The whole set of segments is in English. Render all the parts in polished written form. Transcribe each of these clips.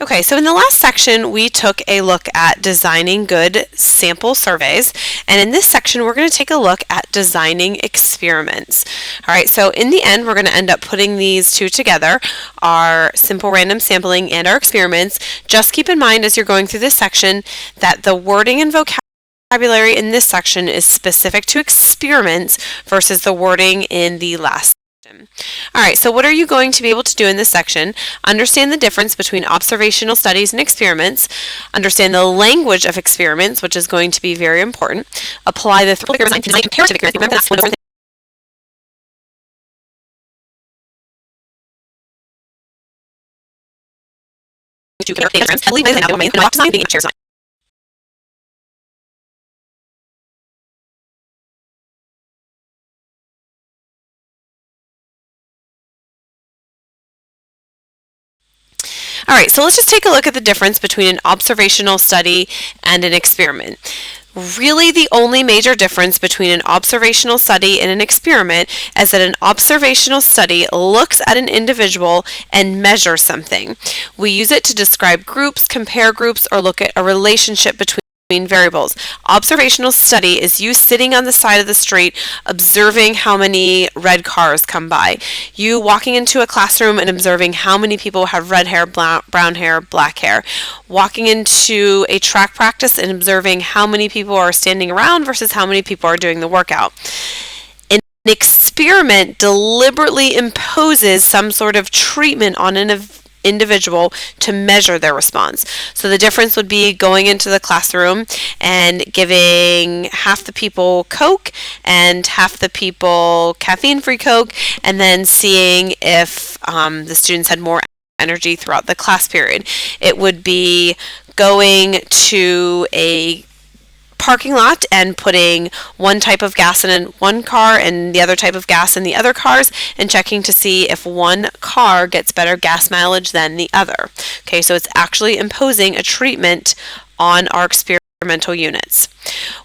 Okay, so in the last section, we took a look at designing good sample surveys, and in this section, we're going to take a look at designing experiments. All right, so in the end, we're going to end up putting these two together, our simple random sampling and our experiments. Just keep in mind as you're going through this section that the wording and vocabulary in this section is specific to experiments versus the wording in the last section. All right, so what are you going to be able to do in this section? Understand the difference between observational studies and experiments, understand the language of experiments, which is going to be very important, apply the three design comparative experiments. Remember, that's one of the to compare data experiments, heavily based on domain, and not design being a chair design. All right, so let's just take a look at the difference between an observational study and an experiment. Really, the only major difference between an observational study and an experiment is that an observational study looks at an individual and measures something. We use it to describe groups, compare groups, or look at a relationship between variables. Observational study is you sitting on the side of the street observing how many red cars come by. You walking into a classroom and observing how many people have red hair, brown hair, black hair. Walking into a track practice and observing how many people are standing around versus how many people are doing the workout. An experiment deliberately imposes some sort of treatment on an individual to measure their response. So the difference would be going into the classroom and giving half the people Coke and half the people caffeine-free Coke, and then seeing if the students had more energy throughout the class period. It would be going to a parking lot and putting one type of gas in one car and the other type of gas in the other cars, and checking to see if one car gets better gas mileage than the other. Okay, so it's actually imposing a treatment on our experimental units.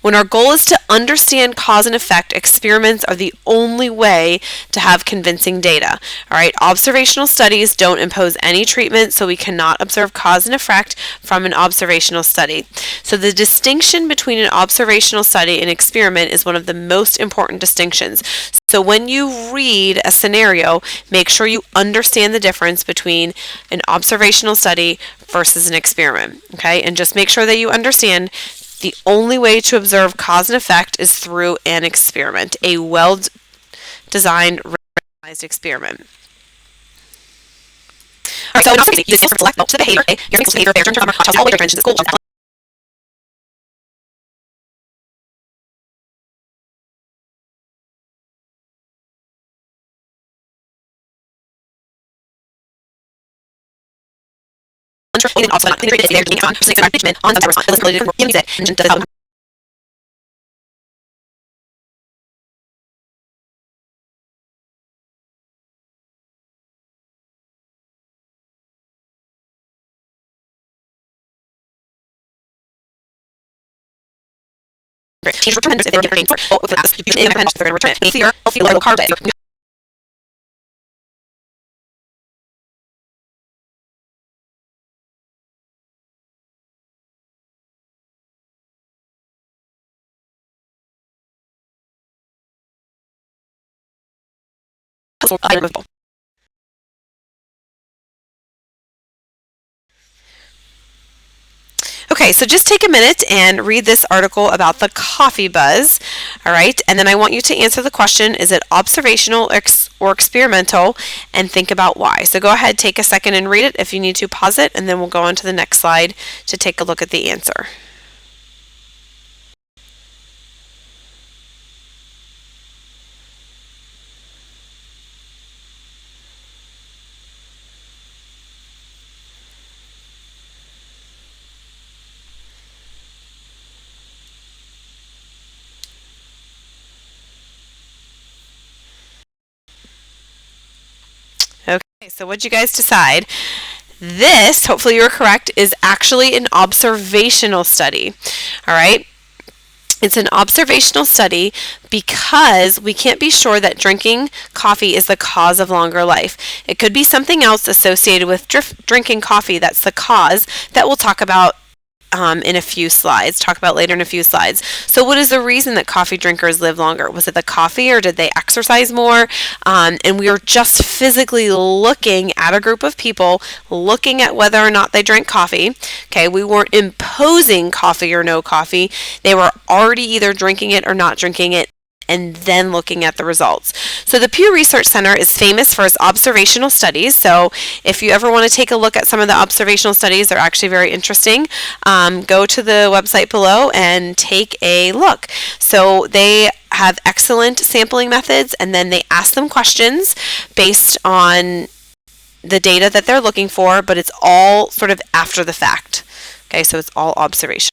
When our goal is to understand cause and effect, experiments are the only way to have convincing data. All right, observational studies don't impose any treatment, so we cannot observe cause and effect from an observational study. So the distinction between an observational study and experiment is one of the most important distinctions. So when you read a scenario, make sure you understand the difference between an observational study versus an experiment. Okay, and just make sure that you understand the only way to observe cause and effect is through an experiment, a well-designed, randomized experiment. All right, so in observation, you just select the behavior. Your behavior, fair term, tells all the interventions at school. And also not integrated there on management on some responsibility for music and the change for tremendous if they were getting short with the distribution and they're going to return it. Clear, healthy, low carb diet. Okay, so just take a minute and read this article about the coffee buzz, all right? And then I want you to answer the question, is it observational or experimental, and think about why. So go ahead, take a second and read it. If you need to, pause it, and then we'll go on to the next slide to take a look at the answer. Okay, so what'd you guys decide? This, hopefully you were correct, is actually an observational study. All right. It's an observational study because we can't be sure that drinking coffee is the cause of longer life. It could be something else associated with drinking coffee that's the cause that we'll talk about in a few slides, talk about later in a few slides. So what is the reason that coffee drinkers live longer? Was it the coffee or did they exercise more? And we were just physically looking at a group of people, looking at whether or not they drank coffee. Okay, we weren't imposing coffee or no coffee. They were already either drinking it or not drinking it, and then looking at the results. So the Pew Research Center is famous for its observational studies. So if you ever want to take a look at some of the observational studies, they're actually very interesting. Go to the website below and take a look. So they have excellent sampling methods, and then they ask them questions based on the data that they're looking for, but it's all sort of after the fact. Okay, so it's all observation.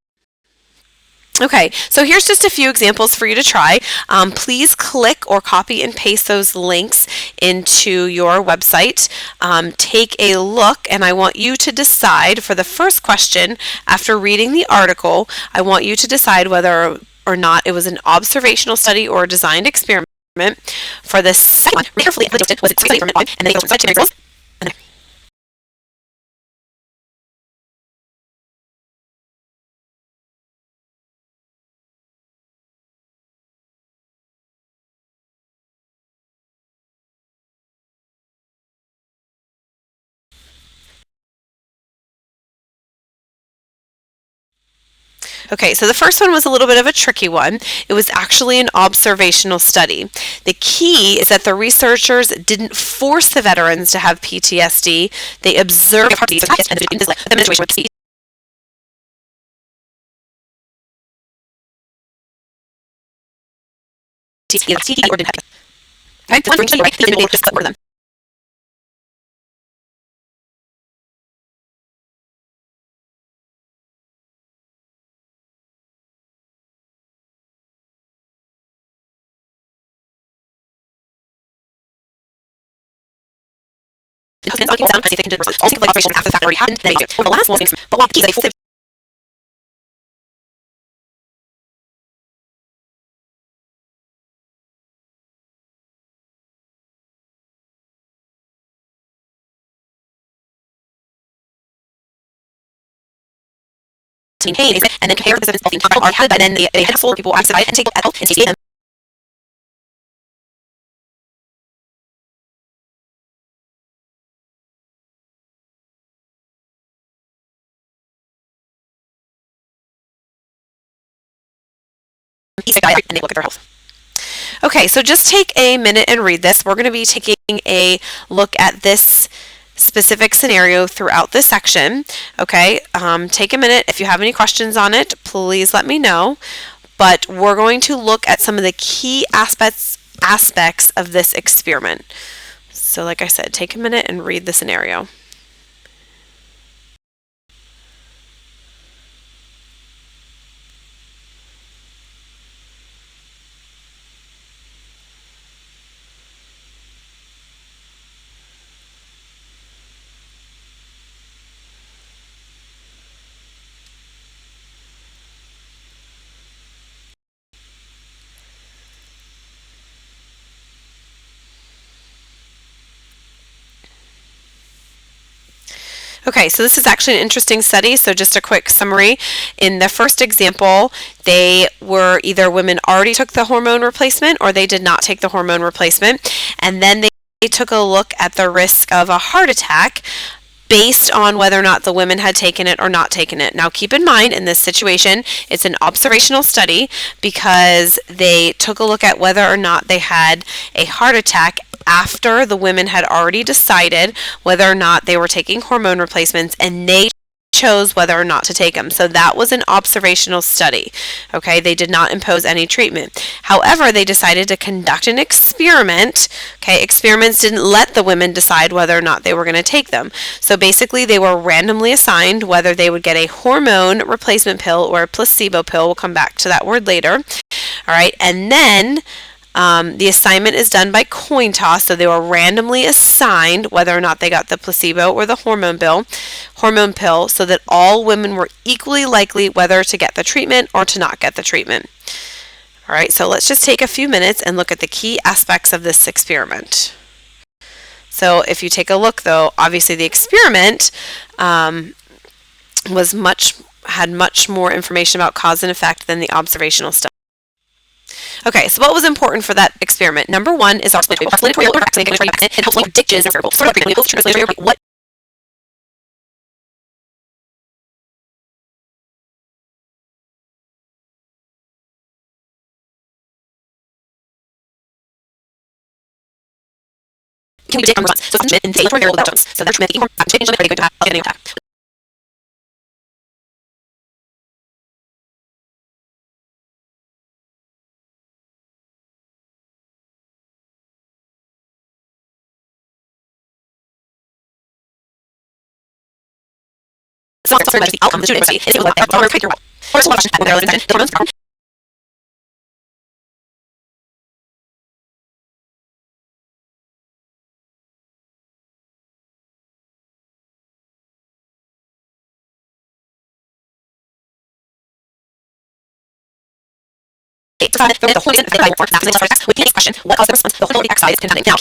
Okay, so here's just a few examples for you to try. Please click or copy and paste those links into your website. Take a look, and I want you to decide for the first question, after reading the article, I want you to decide whether or not it was an observational study or a designed experiment. For the second one, read carefully was it experiment on, and then you decide to results. Okay, so the first one was a little bit of a tricky one. It was actually an observational study. The key is that the researchers didn't force the veterans to have PTSD. They observed the situation with PTSD or didn't have it. Okay, just them. The last one, but one key is they pain, and then compare this with and then they had sold people outside and take alcohol and take them. And they look at their health. Okay, so just take a minute and read this. We're going to be taking a look at this specific scenario throughout this section. Okay, take a minute. If you have any questions on it, please let me know. But we're going to look at some of the key aspects of this experiment. So like I said, take a minute and read the scenario. Okay, so this is actually an interesting study. So just a quick summary. In the first example, they were either women already took the hormone replacement or they did not take the hormone replacement. And then they took a look at the risk of a heart attack based on whether or not the women had taken it or not taken it. Now keep in mind, in this situation, it's an observational study because they took a look at whether or not they had a heart attack after the women had already decided whether or not they were taking hormone replacements, and they chose whether or not to take them. So that was an observational study. Okay, they did not impose any treatment. However, they decided to conduct an experiment. Okay, experiments didn't let the women decide whether or not they were going to take them. So basically, they were randomly assigned whether they would get a hormone replacement pill or a placebo pill. We'll come back to that word later. All right, and then The assignment is done by coin toss, so they were randomly assigned whether or not they got the placebo or the hormone pill, so that all women were equally likely whether to get the treatment or to not get the treatment. All right, so let's just take a few minutes and look at the key aspects of this experiment. So if you take a look, though, obviously the experiment had much more information about cause and effect than the observational study. Okay, so what was important for that experiment? Number one is our explanatory or explanatory accident. It helps look ditches and variables. Sort of what can we predict from response? So it's in the explanatory variable that So that's meant to change the to getting attack. So it's the outcome of the student study. It's like they have your wall. Or it's a question when they're listening to the hormones. The whole thing of the we can't question what caused the response. The whole X side is confounding. Now,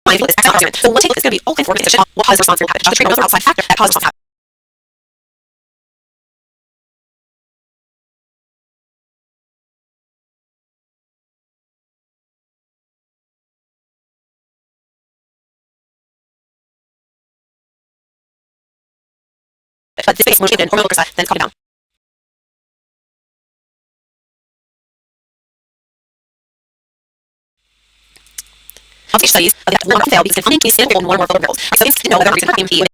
mindful is X argument. So one take is going to be all information. What caused the response to happen? Just the treatment was an outside factor that caused the response to happen. But this is more than hormonal percent, then calm down. Observation studies of that will not fail because they find case in more and more variables. Studies to know whether reason for PMT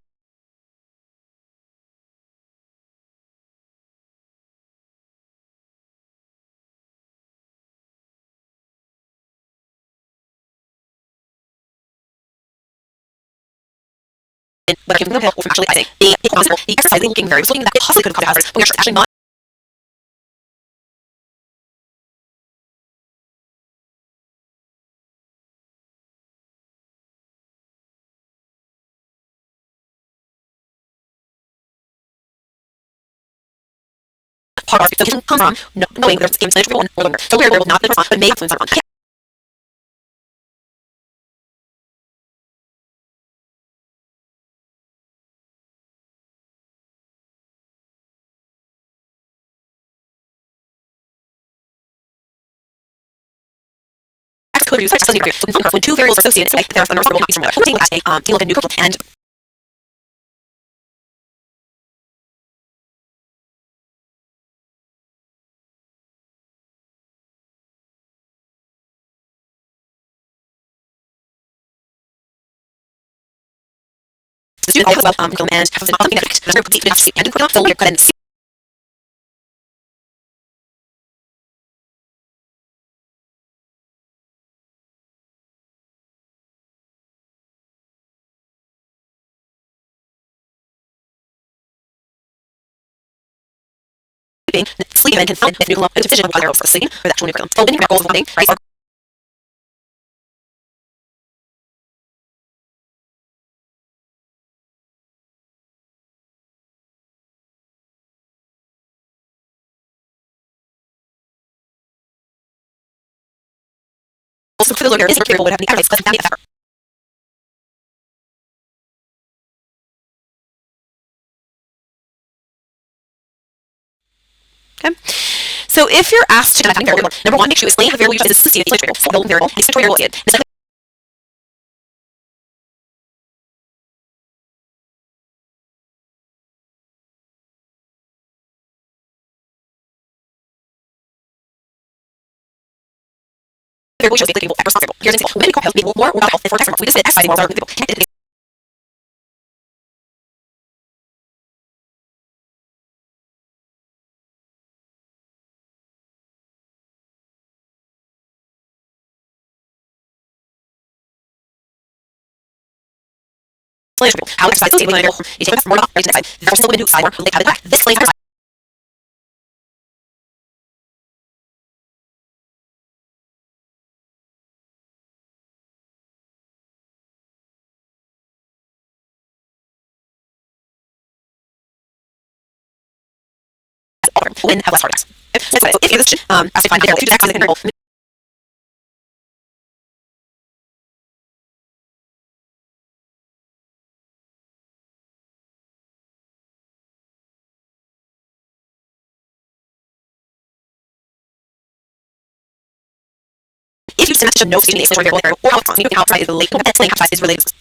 but came from the pill or from actually exercising. The exercising looking variables looking that it possibly could have caused hazards, but we are actually not. Part of our comes from knowing there's a explanatory one or longer. So we're will not be response, but may influence our response. Could reduce success when two variables are associated, so therefore the result will not be similar. We're taking a deal of a new curriculum and the student always well curriculum and have something that that's very complete actually and curriculum, so we're going to see sleeping and confirm if new division of other for sleeping or the actual new curriculum. So when you goals of one thing, right? Also, for the lawyer, is a variable would have any rights, but family effort. Okay. So if you're asked to define a variable, number one, make sure you explain how the variable you use is associated with variable. So the variable, the explanatory variable is. Variable shows the variable X variable. Here's an example. When we call variable more or not health for X, we just did exercising more variable. How exercise is stable and you take more right to the side. There's no women who side more, who have it back. This explains how women have less heart attacks. So if you this as I find there, 2 seconds in interval. If you send message of no stating the exposure variable or how it's constantly outside is related, explain how size is related.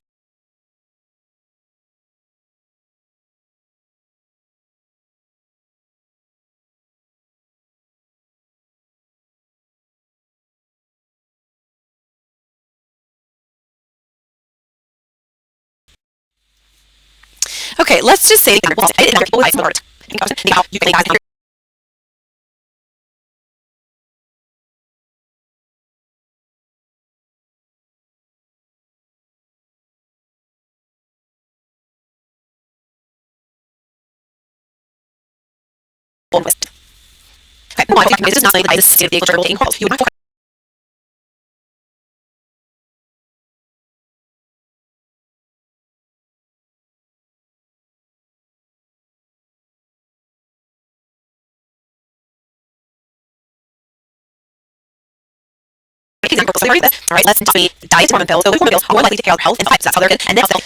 Okay, let's just say okay, no, this is not like this is the exposure taking hold. You would not example, so this. All right, let's do diet hormone pills. So the hormone pills are more likely to take care of health and vibes. That's how they're good. And then also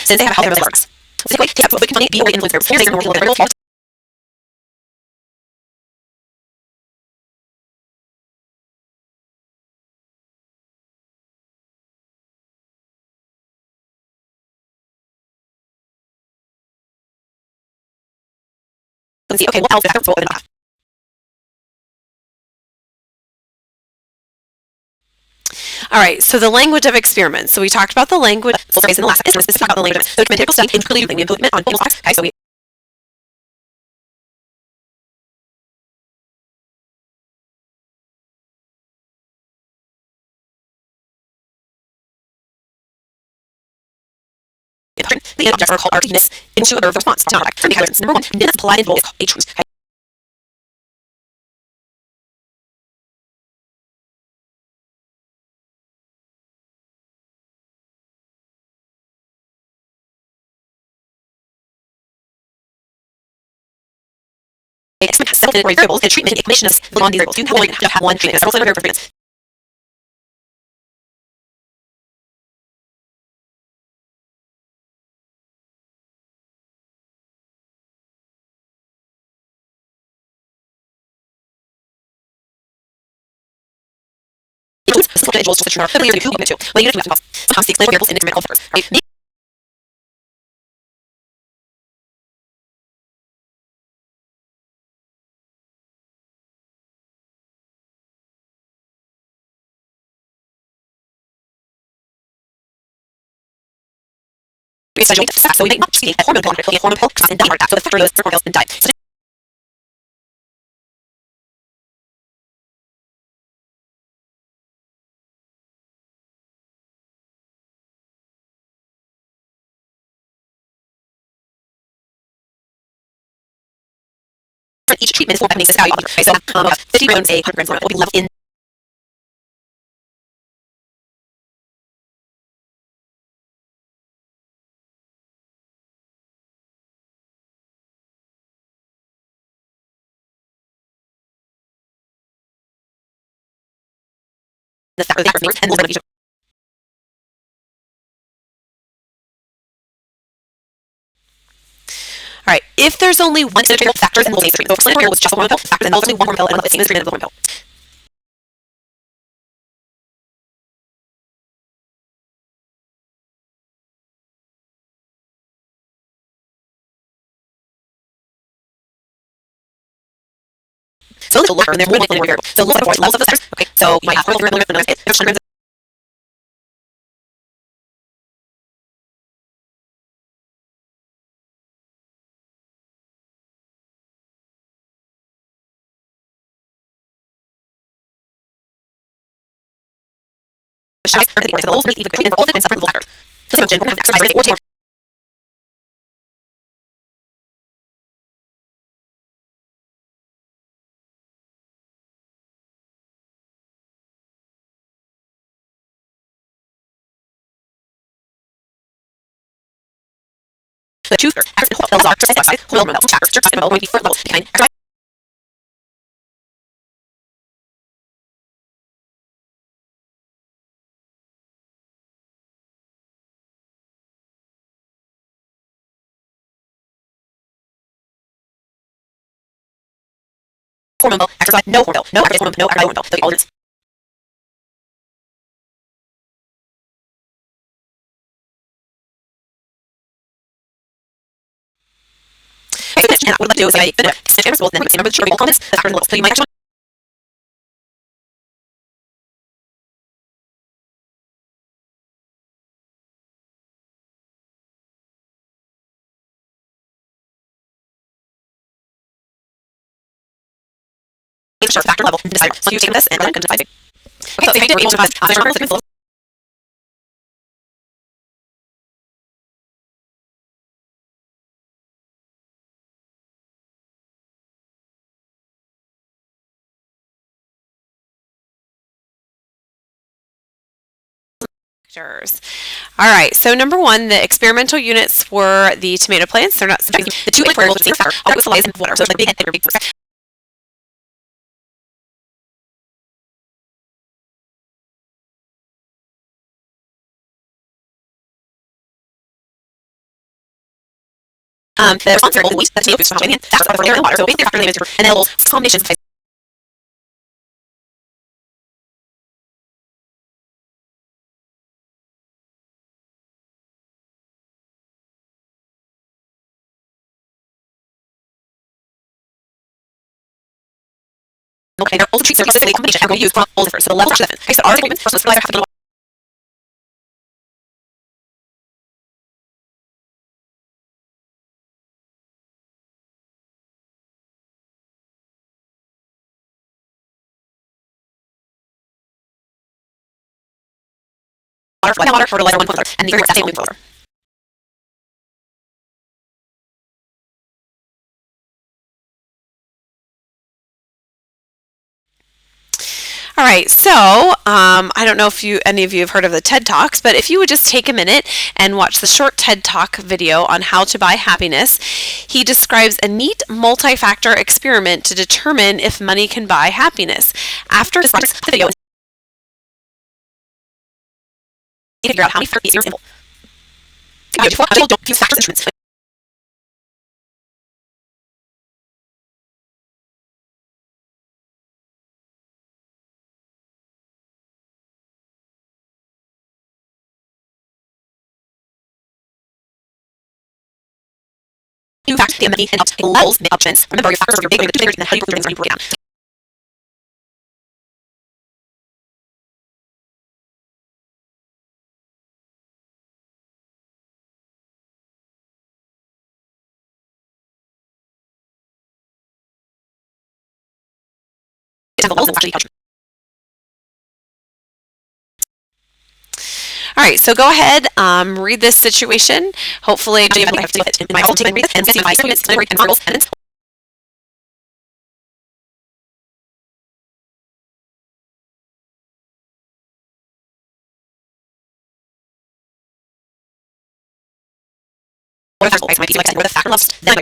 since they have health and works. So take up what can be or influence. Here's a more little fault. Let's see, okay, what else is there? All right, so the language of experiments. So we talked about the language in the last instance. This is about the language. So critical study, including improvement on both sides. Okay, so we the objects are called arguments into a response. Not like because number one, this applied role is called a truth. Okay. Experiment has several variables and treatment information is on these variables. You can have one treatment, several variables. This is what individuals to switch from clearly to who to. When you get to sometimes the explain variables in incremental factors. Right? So we make not see a hormone pill, a hormone pill, and die heart attack. So the factor is hormone pills and die. So each treatment is formed by making this value of okay, so 50 grams a 100 grams hormone will be left in the factor of the and will be all right, if there's only one individual factor, then we'll name the treatment. So if was just a hormone pill factor, then there's only one hormone pill and the same as the treatment of the hormone pill. So the lower and there's more than one variable. So lower levels of the factors. Okay, so you might have hormone variable, there's Hormone exercise, no hormone, no exercise hormone, no hormone, all units. Okay, and what I'd like to do is I finish and then we can remember the sugar comments, the factors and levels. So you might actually make sure factor level and decide. So you take this and then decide. Okay, so if you do able to all right, so number one, the experimental units were the tomato plants. They're not subject to the two variables of factor, all with saliva and water. So it's like big and big first. The response variable, the tomato food, and that's for air and water. So basic factor and then levels, combinations of okay, now all the treats are specifically combination and we're going to use from all different. So the level actually different. Okay, so our movement first, let's have to water, fertilizer, 1 color, and the very same color. All right, so I don't know if any of you have heard of the TED Talks, but if you would just take a minute and watch the short TED Talk video on how to buy happiness, he describes a neat multi-factor experiment to determine if money can buy happiness. After describing the video, figure out how many factors are simple. Don't use factors instruments. You factor the empathy and levels of options. Remember, your factors are your big and then how you put things and you put it down. All right, so go ahead, read this situation. Hopefully, you have to it. My whole team read this and see my students and verbals and or the factor levels, then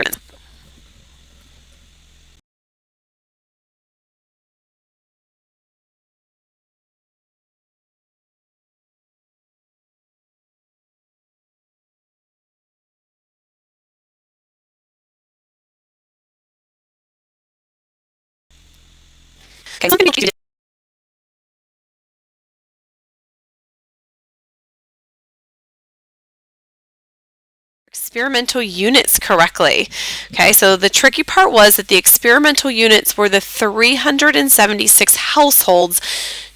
okay, so experimental units correctly. Okay, so the tricky part was that the experimental units were the 376 households,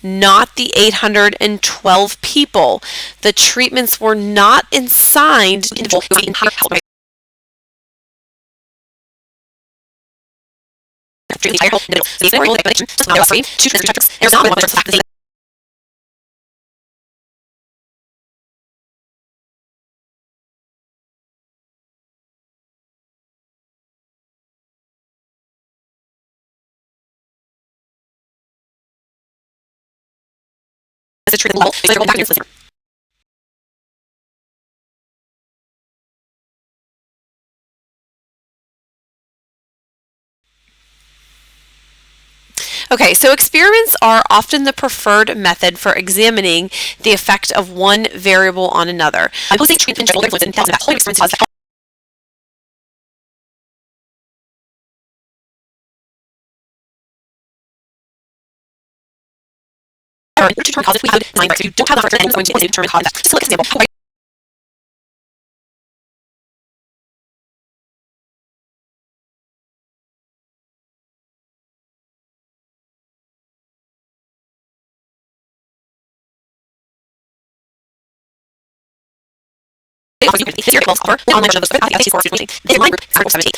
not the 812 people. The treatments were not assigned individual health. the treatment level. So they're going back into the Okay, so experiments are often the preferred method for examining the effect of one variable on another. Imposing treatment control influence in thousands of whole experiments causes to determine causes we have design if you don't have the factor, then it's going to determine cause effect. Just like an example. Here it will offer the online version of the IPC course information. In line group, group 17.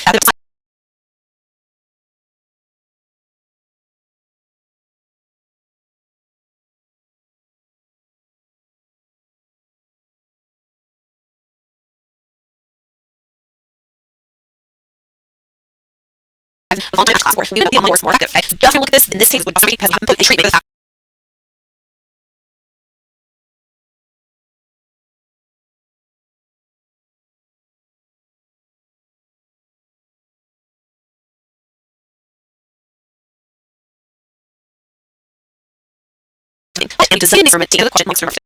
The online class course, we would be online course more effective. Okay? So just look at this. In this case, would observe because we haven't put the treatment. And design experiment to the question marks.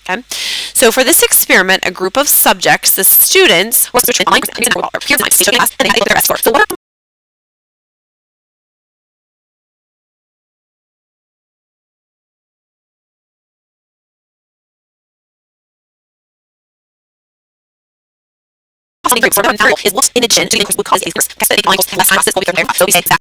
Okay. So for this experiment, a group of subjects, the students, were switching online. Here's the stage of the class, and they had to go their best score. So what are possibly groups? So one variable is what in addition to the increase would cause the increase. Okay, so the equals less time, will be there. So we say that.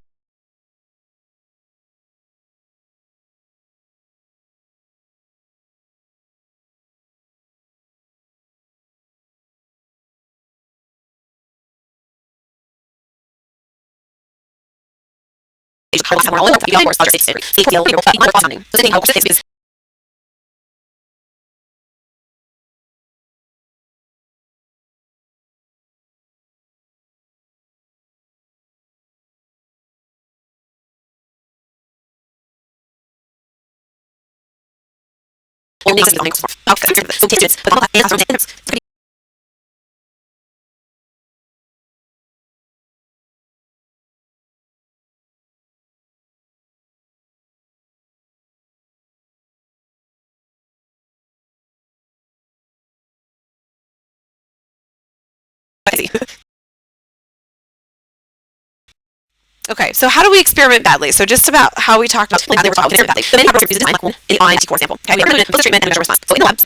Okay, so how do we experiment badly? So just about how we talked about how they were talking badly. The many uses design in the IMT core sample. Okay, we are going to put the treatment and measure response. So in the lab,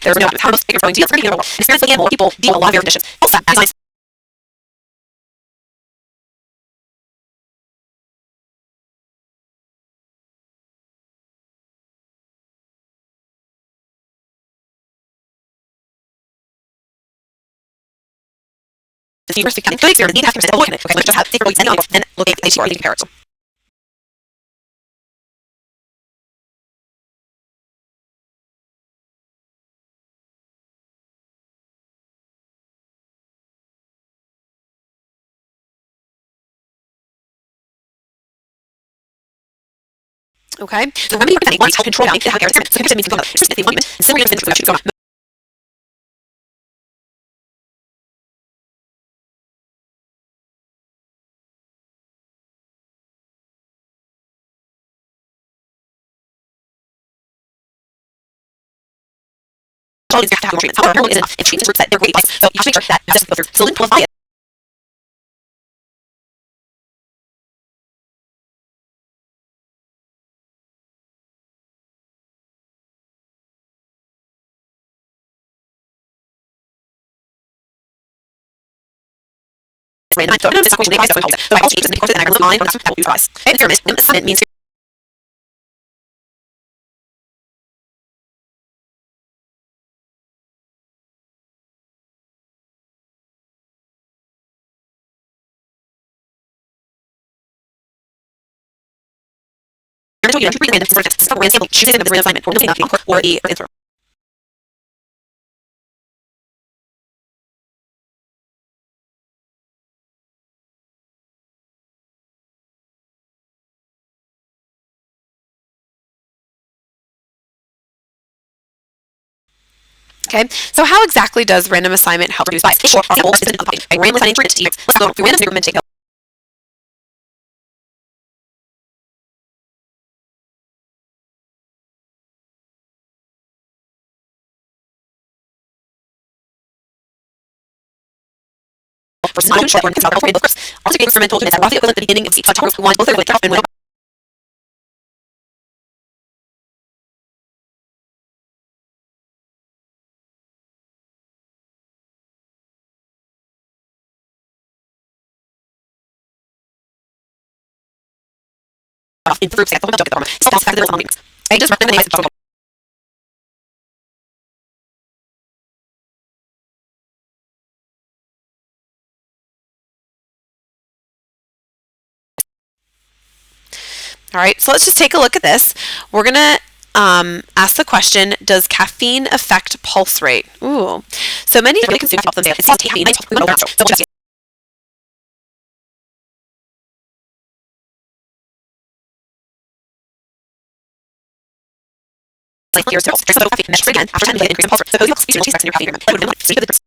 there's no how most figures going to deal with experience with animal people deal with a lot of conditions. Also, as the university can good experiment, need to have avoid it. Okay, let's just have safer and then look at HCR and compare it. Okay, so remedy representing wants to control down the higher experiment. So comparison means control. Here's the monument. And similar to the finish of the all these have to have more treatments. However, heroin isn't enough. If treatments were set, they're great advice. So you have to make sure that just go through. So then apply it. Random. So I'm going to question the advice. So I also use the courses and I really online on that will be advice. Okay, experiment means told you, random sort of tests. Random sample, choosing the random assignment, or nothing, or the answer. Okay, so how exactly does random assignment help reduce bias? Or by randomly assigning students to let's go through random experiment, take a versus not short one because all both groups. Also, gave experimental students at roughly equivalent at the beginning of each group. One both are with and in groups at the moment. So that's the other meetings. I just recommend the All right, so let's just take a look at this. We're going to ask the question, does caffeine affect pulse rate? Ooh. So many really consume caffeine. It's called caffeine. So here's the results. So caffeine measures again after 10 minutes increase in pulse rate. Suppose you have speech and in your caffeine agreement.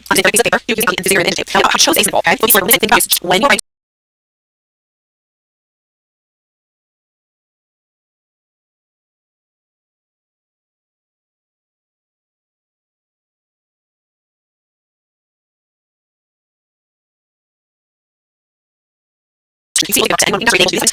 On a piece of paper, you can use your image. Now, it shows a symbol, okay? So when you're writing you see about anyone reading this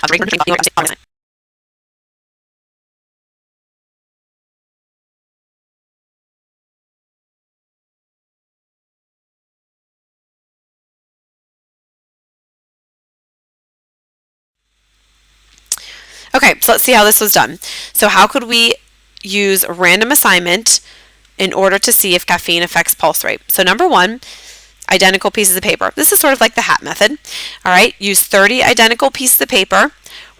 Okay, so let's see how this was done. So how could we use random assignment in order to see if caffeine affects pulse rate? So number one, identical pieces of paper. This is sort of like the hat method. All right, use 30 identical pieces of paper,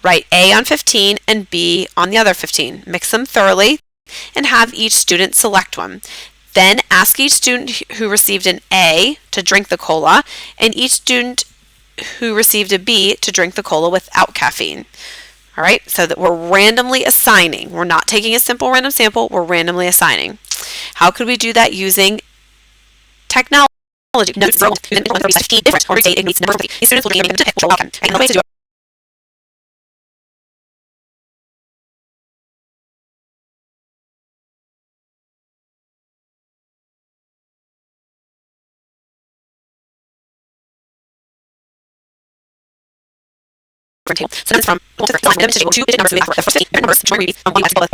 write A on 15 and B on the other 15. Mix them thoroughly and have each student select one. Then ask each student who received an A to drink the cola and each student who received a B to drink the cola without caffeine. All right, so that we're randomly assigning. We're not taking a simple random sample, we're randomly assigning. How could we do that using technology? Notice different or date it needs number of these students will be able to pick which outcome. And the way to do it. So that's from two digit numbers after the first 15 numbers, join read from 1 to 12.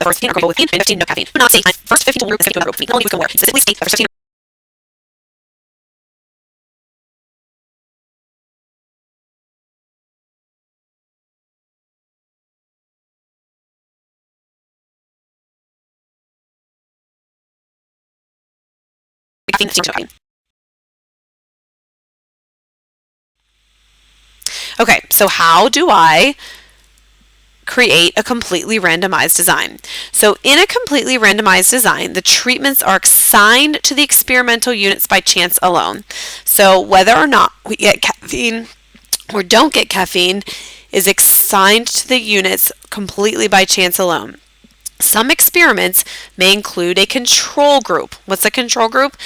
First 15 or with 15 no caffeine. Do not say first 15 group is to another group. Only you can work. Simply state the first 15. Caffeine, caffeine. Okay, so how do I create a completely randomized design. So in a completely randomized design, the treatments are assigned to the experimental units by chance alone. So whether or not we get caffeine or don't get caffeine is assigned to the units completely by chance alone. Some experiments may include a control group. What's a control group?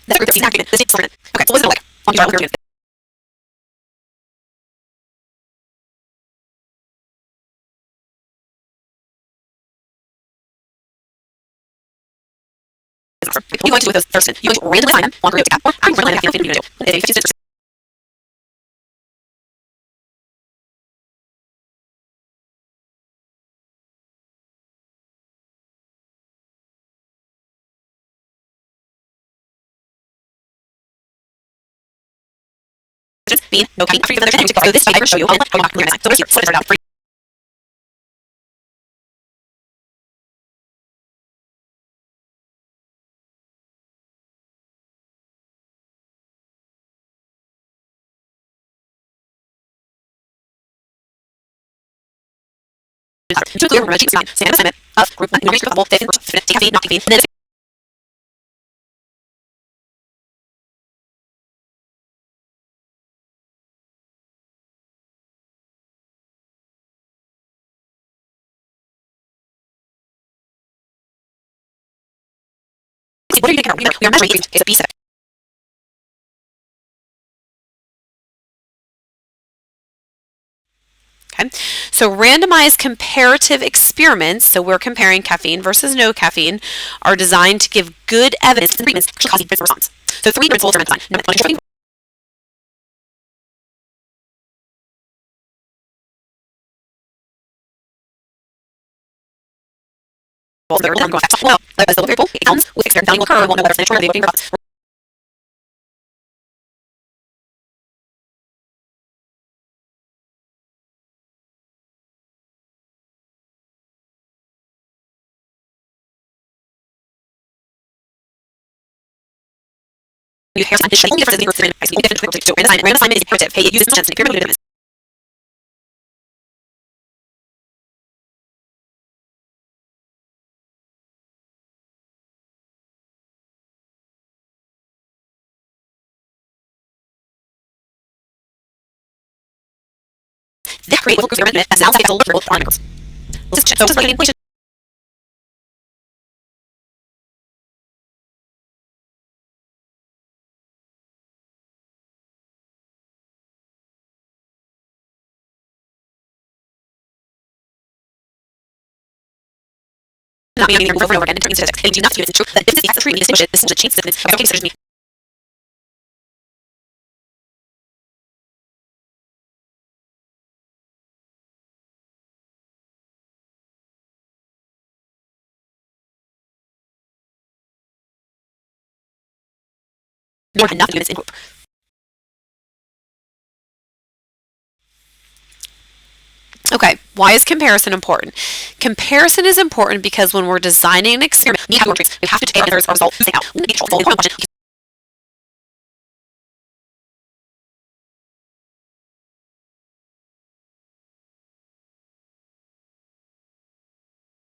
That's a group of okay, so what's it like? You're going to do with those person. You're going to randomly assign them one group to or I'm randomly assigning them to do. Being no caffeine free from other things. So this I will show you how you not clear design. So here's so start out free. To clear we're design. Same assignment of group 1 group level caffeine, not caffeine. And then what are you thinking? We are measuring is a B set. Okay, so randomized comparative experiments, so we're comparing caffeine versus no caffeine, are designed to give good evidence that treatments actually cause a response. So three principles are design. Number one, well, as the variable, it comes with experience value will occur, won't know whether it's natural or the working robots. You hairsign is the only difference is the only difference between random assignment is imperative. Hey, it uses sense in pyramid movements. That create local experiment as now like a local particles. So just like an inflation. Not being over and over again and turning statistics. And do not do it. It's true that this is the exact tree. We distinguish it. This is the change. This is okay. Considers me. More than enough units in group. Okay, why is comparison important? Comparison is important because when we're designing an experiment, we have to take our results out. We need to control the question.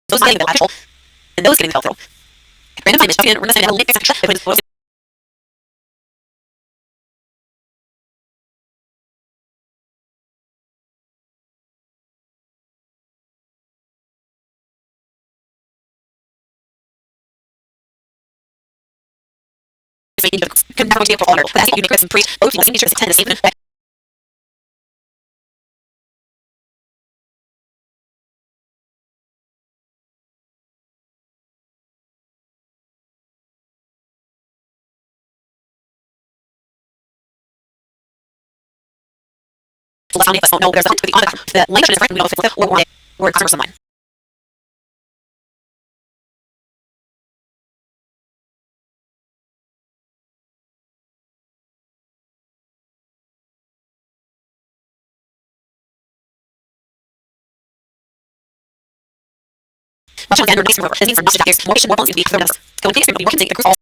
Those getting the lateral and those getting the filter. Random time is we're going to send a link section. Can never be a problem. But I think you make some pre both the same nature as 10 the same. So let's not know there's a to the other. The language is right. We know if it's or customer someone. Much again, this means not factors. More patient, more volume to be clear. Go and take more can take across all.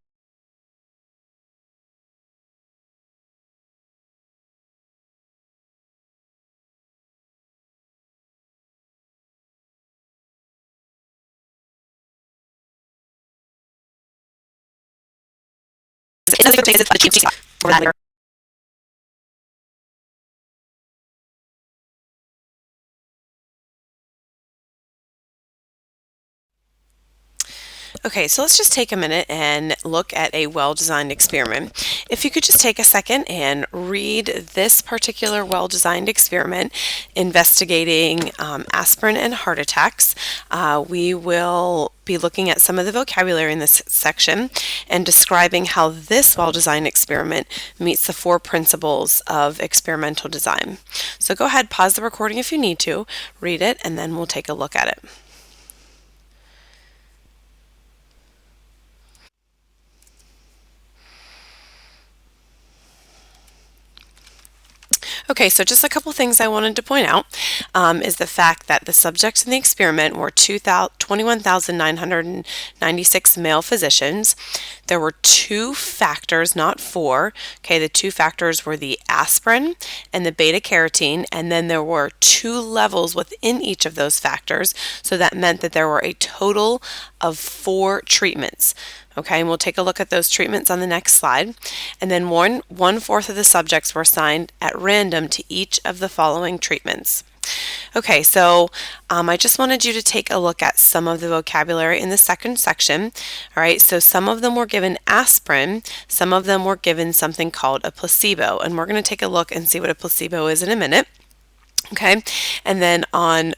Okay, so let's just take a minute and look at a well-designed experiment. If you could just take a second and read this particular well-designed experiment investigating aspirin and heart attacks. We will be looking at some of the vocabulary in this section and describing how this well-designed experiment meets the 4 principles of experimental design. So go ahead, pause the recording if you need to, read it, and then we'll take a look at it. Okay, so just a couple things I wanted to point out is the fact that the subjects in the experiment were 21,996 male physicians. There were 2 factors, not 4. Okay, the 2 factors were the aspirin and the beta-carotene, and then there were 2 levels within each of those factors, so that meant that there were a total of 4 treatments. Okay, and we'll take a look at those treatments on the next slide. And then one-fourth of the subjects were assigned at random to each of the following treatments. Okay, so I just wanted you to take a look at some of the vocabulary in the second section. All right, so some of them were given aspirin, some of them were given something called a placebo, and we're going to take a look and see what a placebo is in a minute. Okay, and then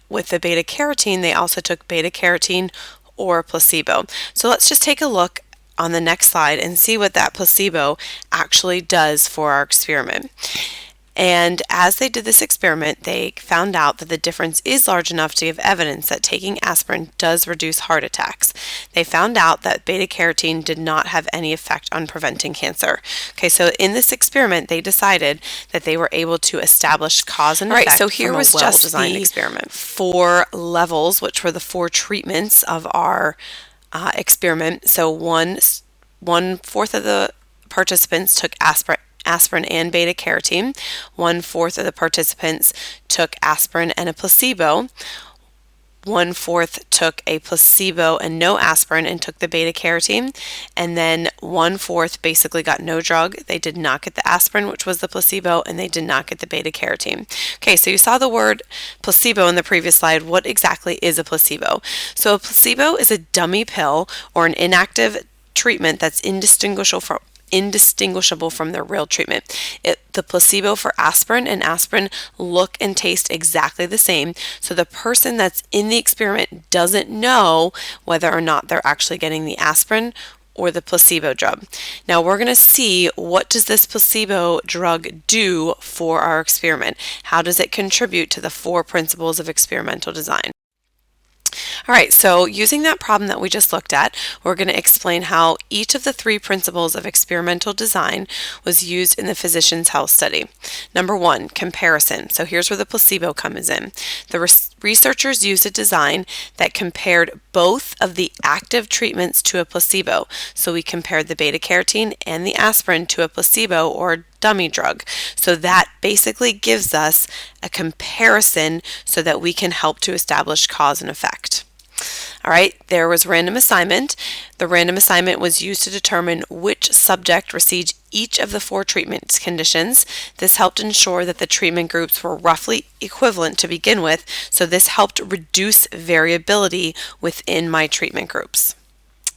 with the beta-carotene, they also took beta-carotene or placebo. So let's just take a look on the next slide and see what that placebo actually does for our experiment. And as they did this experiment, they found out that the difference is large enough to give evidence that taking aspirin does reduce heart attacks. They found out that beta-carotene did not have any effect on preventing cancer. Okay, so in this experiment, they decided that they were able to establish cause and effect. All right, so here was just the experiment. 4 levels, which were the 4 treatments of our experiment. So one-fourth of the participants took aspirin and beta-carotene. One-fourth of the participants took aspirin and a placebo. One-fourth took a placebo and no aspirin and took the beta-carotene. And then one-fourth basically got no drug. They did not get the aspirin, which was the placebo, and they did not get the beta-carotene. Okay, so you saw the word placebo in the previous slide. What exactly is a placebo? So a placebo is a dummy pill or an inactive treatment that's indistinguishable from their real treatment. The placebo for aspirin and aspirin look and taste exactly the same, so the person that's in the experiment doesn't know whether or not they're actually getting the aspirin or the placebo drug. Now we're going to see, what does this placebo drug do for our experiment? How does it contribute to the 4 principles of experimental design? All right, so using that problem that we just looked at, we're going to explain how each of the 3 principles of experimental design was used in the physician's health study. Number 1, comparison. So here's where the placebo comes in. The researchers used a design that compared both of the active treatments to a placebo. So we compared the beta-carotene and the aspirin to a placebo or dummy drug. So that basically gives us a comparison so that we can help to establish cause and effect. All right, there was random assignment. The random assignment was used to determine which subject received each of the 4 treatment conditions. This helped ensure that the treatment groups were roughly equivalent to begin with, so this helped reduce variability within my treatment groups.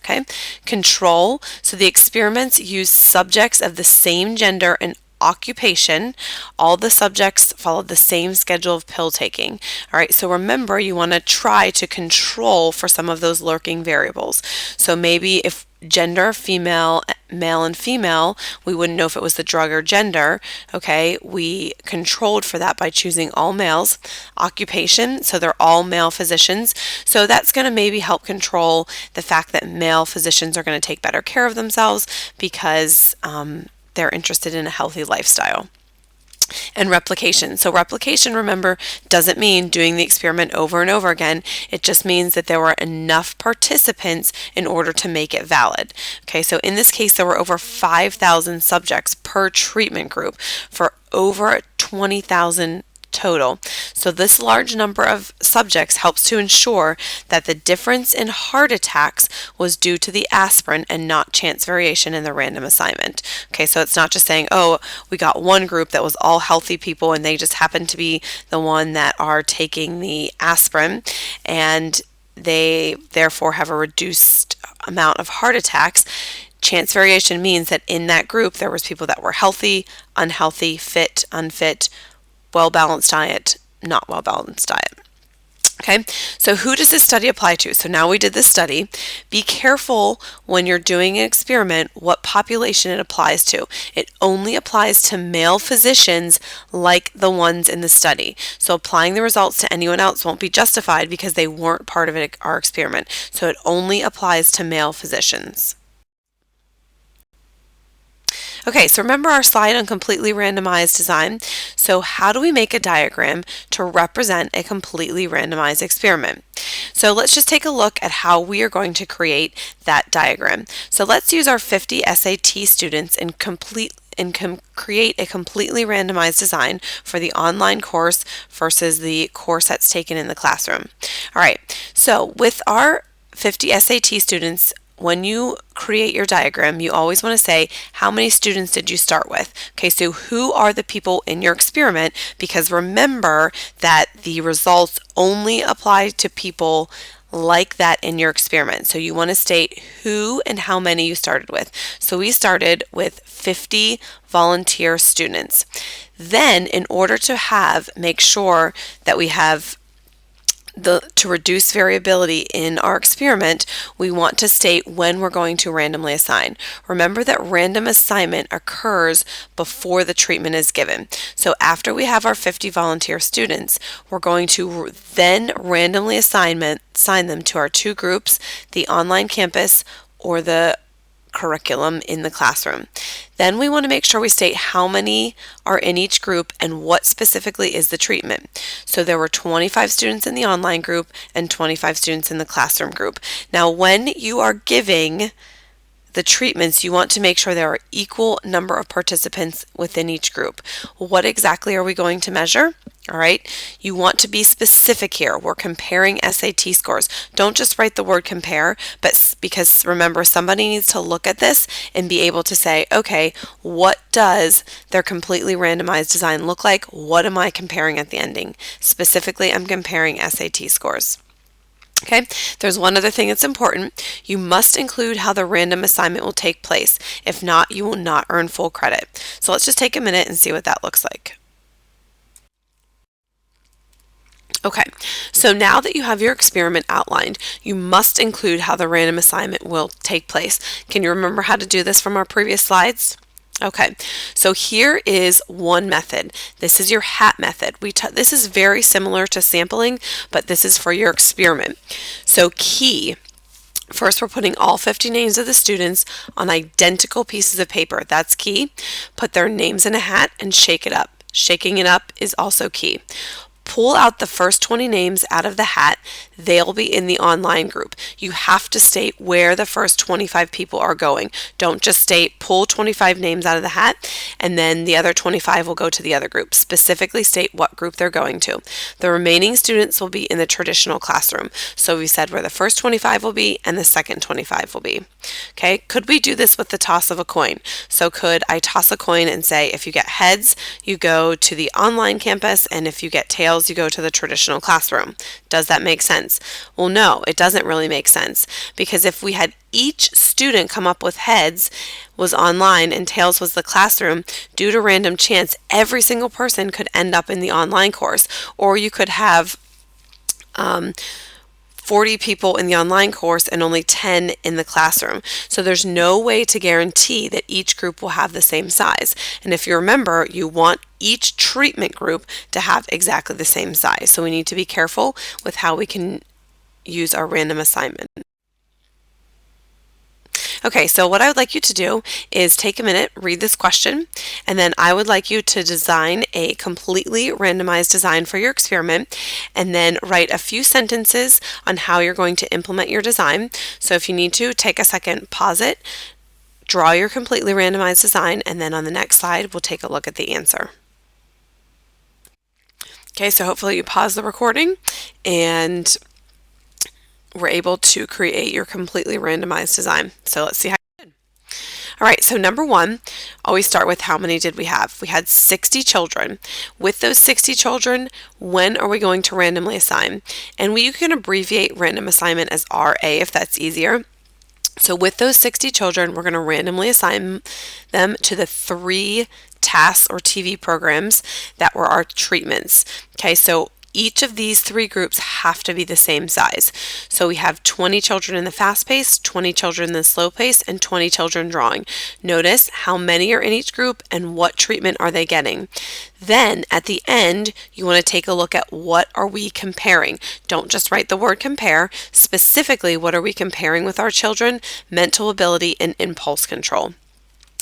Okay, control. So the experiments used subjects of the same gender and occupation. All the subjects followed the same schedule of pill taking. All right, so remember, you want to try to control for some of those lurking variables. So maybe if gender, male and female, we wouldn't know if it was the drug or gender. Okay, we controlled for that by choosing all males. Occupation, so they're all male physicians. So that's going to maybe help control the fact that male physicians are going to take better care of themselves because they're interested in a healthy lifestyle. And replication. So replication, remember, doesn't mean doing the experiment over and over again. It just means that there were enough participants in order to make it valid. Okay, so in this case, there were over 5,000 subjects per treatment group for over 20,000 total. So this large number of subjects helps to ensure that the difference in heart attacks was due to the aspirin and not chance variation in the random assignment. Okay, so it's not just saying, oh, we got one group that was all healthy people and they just happened to be the one that are taking the aspirin and they therefore have a reduced amount of heart attacks. Chance variation means that in that group there was people that were healthy, unhealthy, fit, unfit, well-balanced diet, not well-balanced diet. Okay, so who does this study apply to? So now we did this study. Be careful when you're doing an experiment what population it applies to. It only applies to male physicians like the ones in the study. So applying the results to anyone else won't be justified because they weren't part of our experiment. So it only applies to male physicians. Okay, so remember our slide on completely randomized design? So how do we make a diagram to represent a completely randomized experiment? So let's just take a look at how we are going to create that diagram. So let's use our 50 SAT students and create a completely randomized design for the online course versus the course that's taken in the classroom. All right, so with our 50 SAT students, when you create your diagram, you always want to say, how many students did you start with? Okay, so who are the people in your experiment? Because remember that the results only apply to people like that in your experiment. So you want to state who and how many you started with. So we started with 50 volunteer students. Then in order to make sure that we have to reduce variability in our experiment, we want to state when we're going to randomly assign. Remember that random assignment occurs before the treatment is given. So after we have our 50 volunteer students, we're going to then randomly assign them to our two groups, the online campus or the curriculum in the classroom. Then we want to make sure we state how many are in each group and what specifically is the treatment. So there were 25 students in the online group and 25 students in the classroom group. Now when you are giving the treatments, you want to make sure there are equal number of participants within each group. What exactly are we going to measure? All right, you want to be specific here. We're comparing SAT scores. Don't just write the word compare, but because remember, somebody needs to look at this and be able to say, okay, what does their completely randomized design look like? What am I comparing at the ending? Specifically, I'm comparing SAT scores. Okay, there's one other thing that's important. You must include how the random assignment will take place. If not, you will not earn full credit. So let's just take a minute and see what that looks like. Okay, so now that you have your experiment outlined, you must include how the random assignment will take place. Can you remember how to do this from our previous slides? Okay, so here is one method. This is your hat method. This is very similar to sampling, but this is for your experiment. So key. First, we're putting all 50 names of the students on identical pieces of paper. That's key. Put their names in a hat and shake it up. Shaking it up is also key. Pull out the first 20 names out of the hat. They'll be in the online group. You have to state where the first 25 people are going. Don't just state pull 25 names out of the hat and then the other 25 will go to the other group. Specifically state what group they're going to. The remaining students will be in the traditional classroom. So we said where the first 25 will be and the second 25 will be. Okay, could we do this with the toss of a coin? So could I toss a coin and say if you get heads, you go to the online campus, and if you get tails, you go to the traditional classroom. Does that make sense? Well, no, it doesn't really make sense, because if we had each student come up with heads was online and tails was the classroom, due to random chance, every single person could end up in the online course. Or you could have 40 people in the online course and only 10 in the classroom. So there's no way to guarantee that each group will have the same size. And if you remember, you want each treatment group to have exactly the same size. So we need to be careful with how we can use our random assignment. Okay, so what I would like you to do is take a minute, read this question, and then I would like you to design a completely randomized design for your experiment, and then write a few sentences on how you're going to implement your design. So if you need to, take a second, pause it, draw your completely randomized design, and then on the next slide, we'll take a look at the answer. Okay, so hopefully you pause the recording and were able to create your completely randomized design. So let's see how you did. All right, so number one, always start with how many did we have? We had 60 children. With those 60 children, when are we going to randomly assign? And you can abbreviate random assignment as RA if that's easier. So with those 60 children, we're going to randomly assign them to the 3 tasks or TV programs that were our treatments. Okay, so each of these 3 groups have to be the same size. So we have 20 children in the fast pace, 20 children in the slow pace, and 20 children drawing. Notice how many are in each group and what treatment are they getting. Then at the end, you want to take a look at what are we comparing. Don't just write the word compare. Specifically, what are we comparing with our children? Mental ability and impulse control.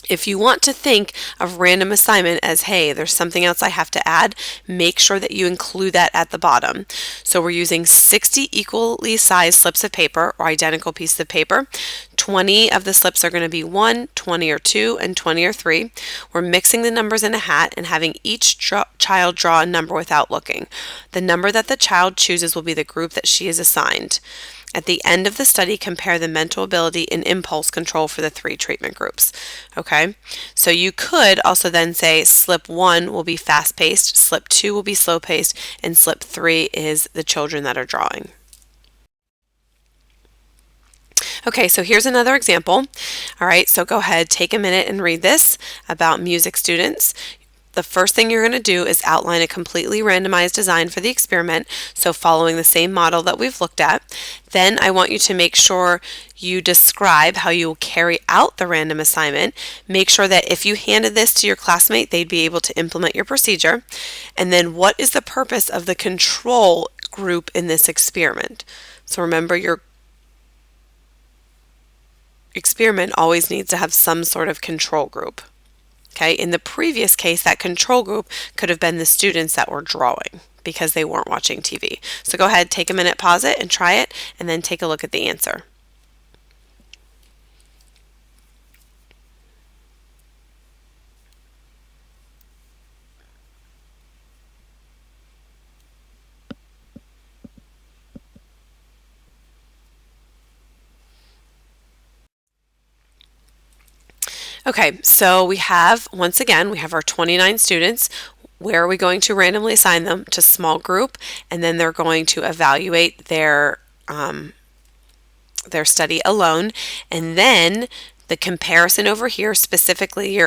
If you want to think of random assignment as, hey, there's something else I have to add, make sure that you include that at the bottom. So we're using 60 equally sized slips of paper or identical pieces of paper. 20 of the slips are going to be 1, 20 or 2, and 20 or 3. We're mixing the numbers in a hat and having each child draw a number without looking. The number that the child chooses will be the group that she is assigned. At the end of the study, compare the mental ability and impulse control for the 3 treatment groups. Okay, so you could also then say slip 1 will be fast-paced, slip 2 will be slow-paced, and slip 3 is the children that are drawing. Okay, so here's another example. All right, so go ahead, take a minute and read this about music students. The first thing you're going to do is outline a completely randomized design for the experiment, so following the same model that we've looked at. Then I want you to make sure you describe how you will carry out the random assignment. Make sure that if you handed this to your classmate, they'd be able to implement your procedure. And then what is the purpose of the control group in this experiment? So remember, your experiment always needs to have some sort of control group. Okay, in the previous case, that control group could have been the students that were drawing because they weren't watching TV. So go ahead, take a minute, pause it, and try it, and then take a look at the answer. Okay, so once again, we have our 29 students. Where are we going to randomly assign them? To small group, and then they're going to evaluate their study alone. And then the comparison over here, specifically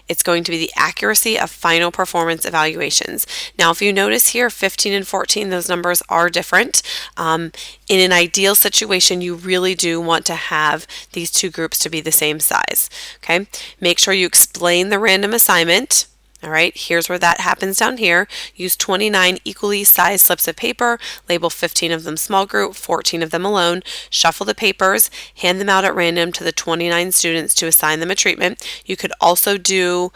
it's going to be the accuracy of final performance evaluations. Now, if you notice here, 15 and 14, those numbers are different. In an ideal situation, you really do want to have these 2 groups to be the same size. Okay, make sure you explain the random assignment. All right, here's where that happens down here. Use 29 equally sized slips of paper, label 15 of them small group, 14 of them alone, shuffle the papers, hand them out at random to the 29 students to assign them a treatment. You could also do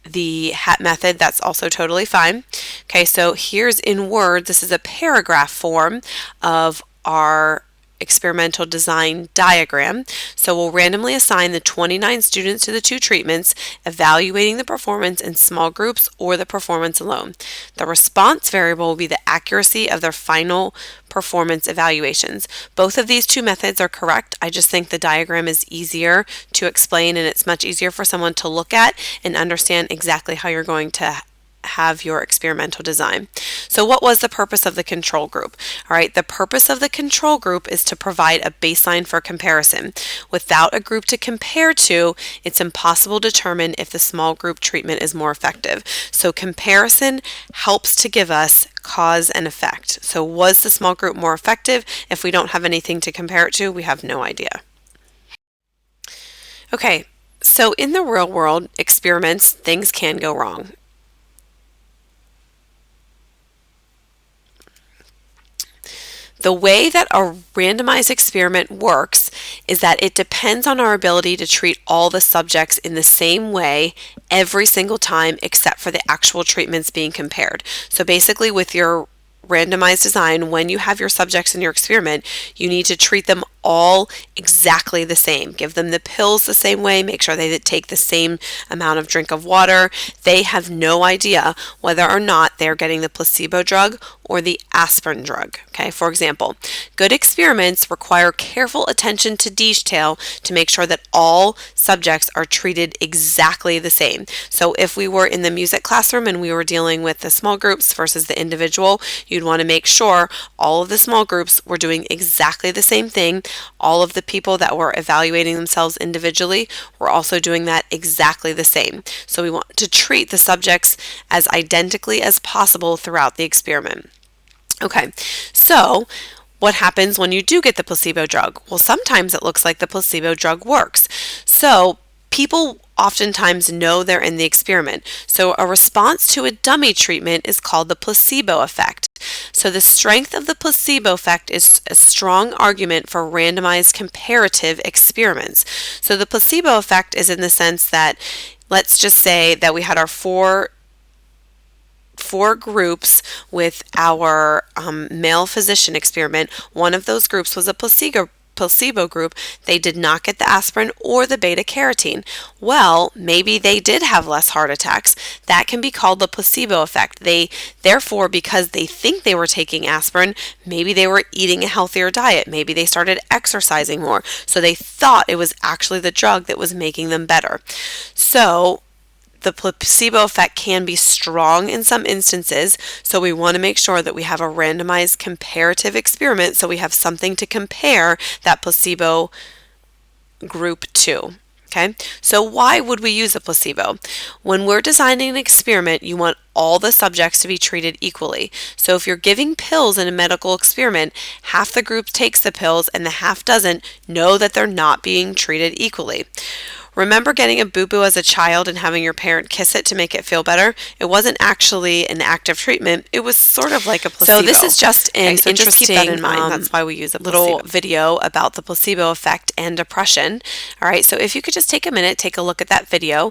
the hat method, that's also totally fine. Okay, so here's in Word, this is a paragraph form of our experimental design diagram. So we'll randomly assign the 29 students to the 2 treatments, evaluating the performance in small groups or the performance alone. The response variable will be the accuracy of their final performance evaluations. Both of these 2 methods are correct. I just think the diagram is easier to explain, and it's much easier for someone to look at and understand exactly how you're going to have your experimental design. So what was the purpose of the control group? All right, the purpose of the control group is to provide a baseline for comparison. Without a group to compare to, it's impossible to determine if the small group treatment is more effective. So comparison helps to give us cause and effect. So was the small group more effective? If we don't have anything to compare it to, we have no idea. Okay, so in the real world experiments, things can go wrong. The way that a randomized experiment works is that it depends on our ability to treat all the subjects in the same way every single time except for the actual treatments being compared. So basically with your randomized design, when you have your subjects in your experiment, you need to treat them all exactly the same. Give them the pills the same way, make sure they take the same amount of drink of water. They have no idea whether or not they're getting the placebo drug or the aspirin drug. Okay, for example, good experiments require careful attention to detail to make sure that all subjects are treated exactly the same. So if we were in the music classroom and we were dealing with the small groups versus the individual, you'd want to make sure all of the small groups were doing exactly the same thing. All of the people that were evaluating themselves individually were also doing that exactly the same. So we want to treat the subjects as identically as possible throughout the experiment. Okay, so what happens when you do get the placebo drug? Well, sometimes it looks like the placebo drug works. So people oftentimes know they're in the experiment. So a response to a dummy treatment is called the placebo effect. So the strength of the placebo effect is a strong argument for randomized comparative experiments. So the placebo effect is in the sense that, let's just say that we had our four groups with our male physician experiment. One of those groups was a placebo group. They did not get the aspirin or the beta carotene. Well, maybe they did have less heart attacks. That can be called the placebo effect. Therefore, because they think they were taking aspirin, maybe they were eating a healthier diet. Maybe they started exercising more. So they thought it was actually the drug that was making them better. So the placebo effect can be strong in some instances, so we want to make sure that we have a randomized comparative experiment so we have something to compare that placebo group to. Okay, so why would we use a placebo? When we're designing an experiment, you want all the subjects to be treated equally. So if you're giving pills in a medical experiment, half the group takes the pills and the half doesn't, know that they're not being treated equally. Remember getting a boo-boo as a child and having your parent kiss it to make it feel better? It wasn't actually an active treatment. It was sort of like a placebo. So this is just an interesting, just keep that in mind. That's why we use a little video about the placebo effect and depression. All right, so if you could just take a minute, take a look at that video.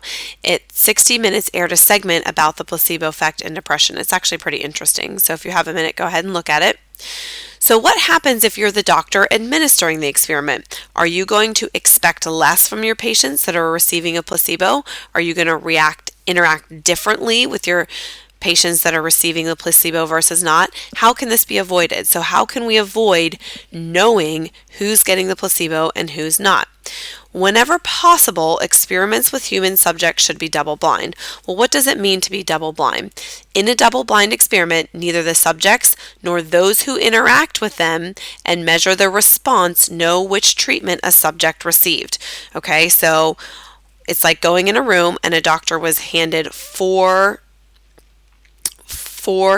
60 Minutes aired a segment about the placebo effect and depression. It's actually pretty interesting. So if you have a minute, go ahead and look at it. So what happens if you're the doctor administering the experiment? Are you going to expect less from your patients that are receiving a placebo? Are you going to interact differently with your patients that are receiving the placebo versus not? How can this be avoided? So how can we avoid knowing who's getting the placebo and who's not? Whenever possible, experiments with human subjects should be double-blind. Well, what does it mean to be double-blind? In a double-blind experiment, neither the subjects nor those who interact with them and measure their response know which treatment a subject received. Okay, so it's like going in a room and a doctor was handed four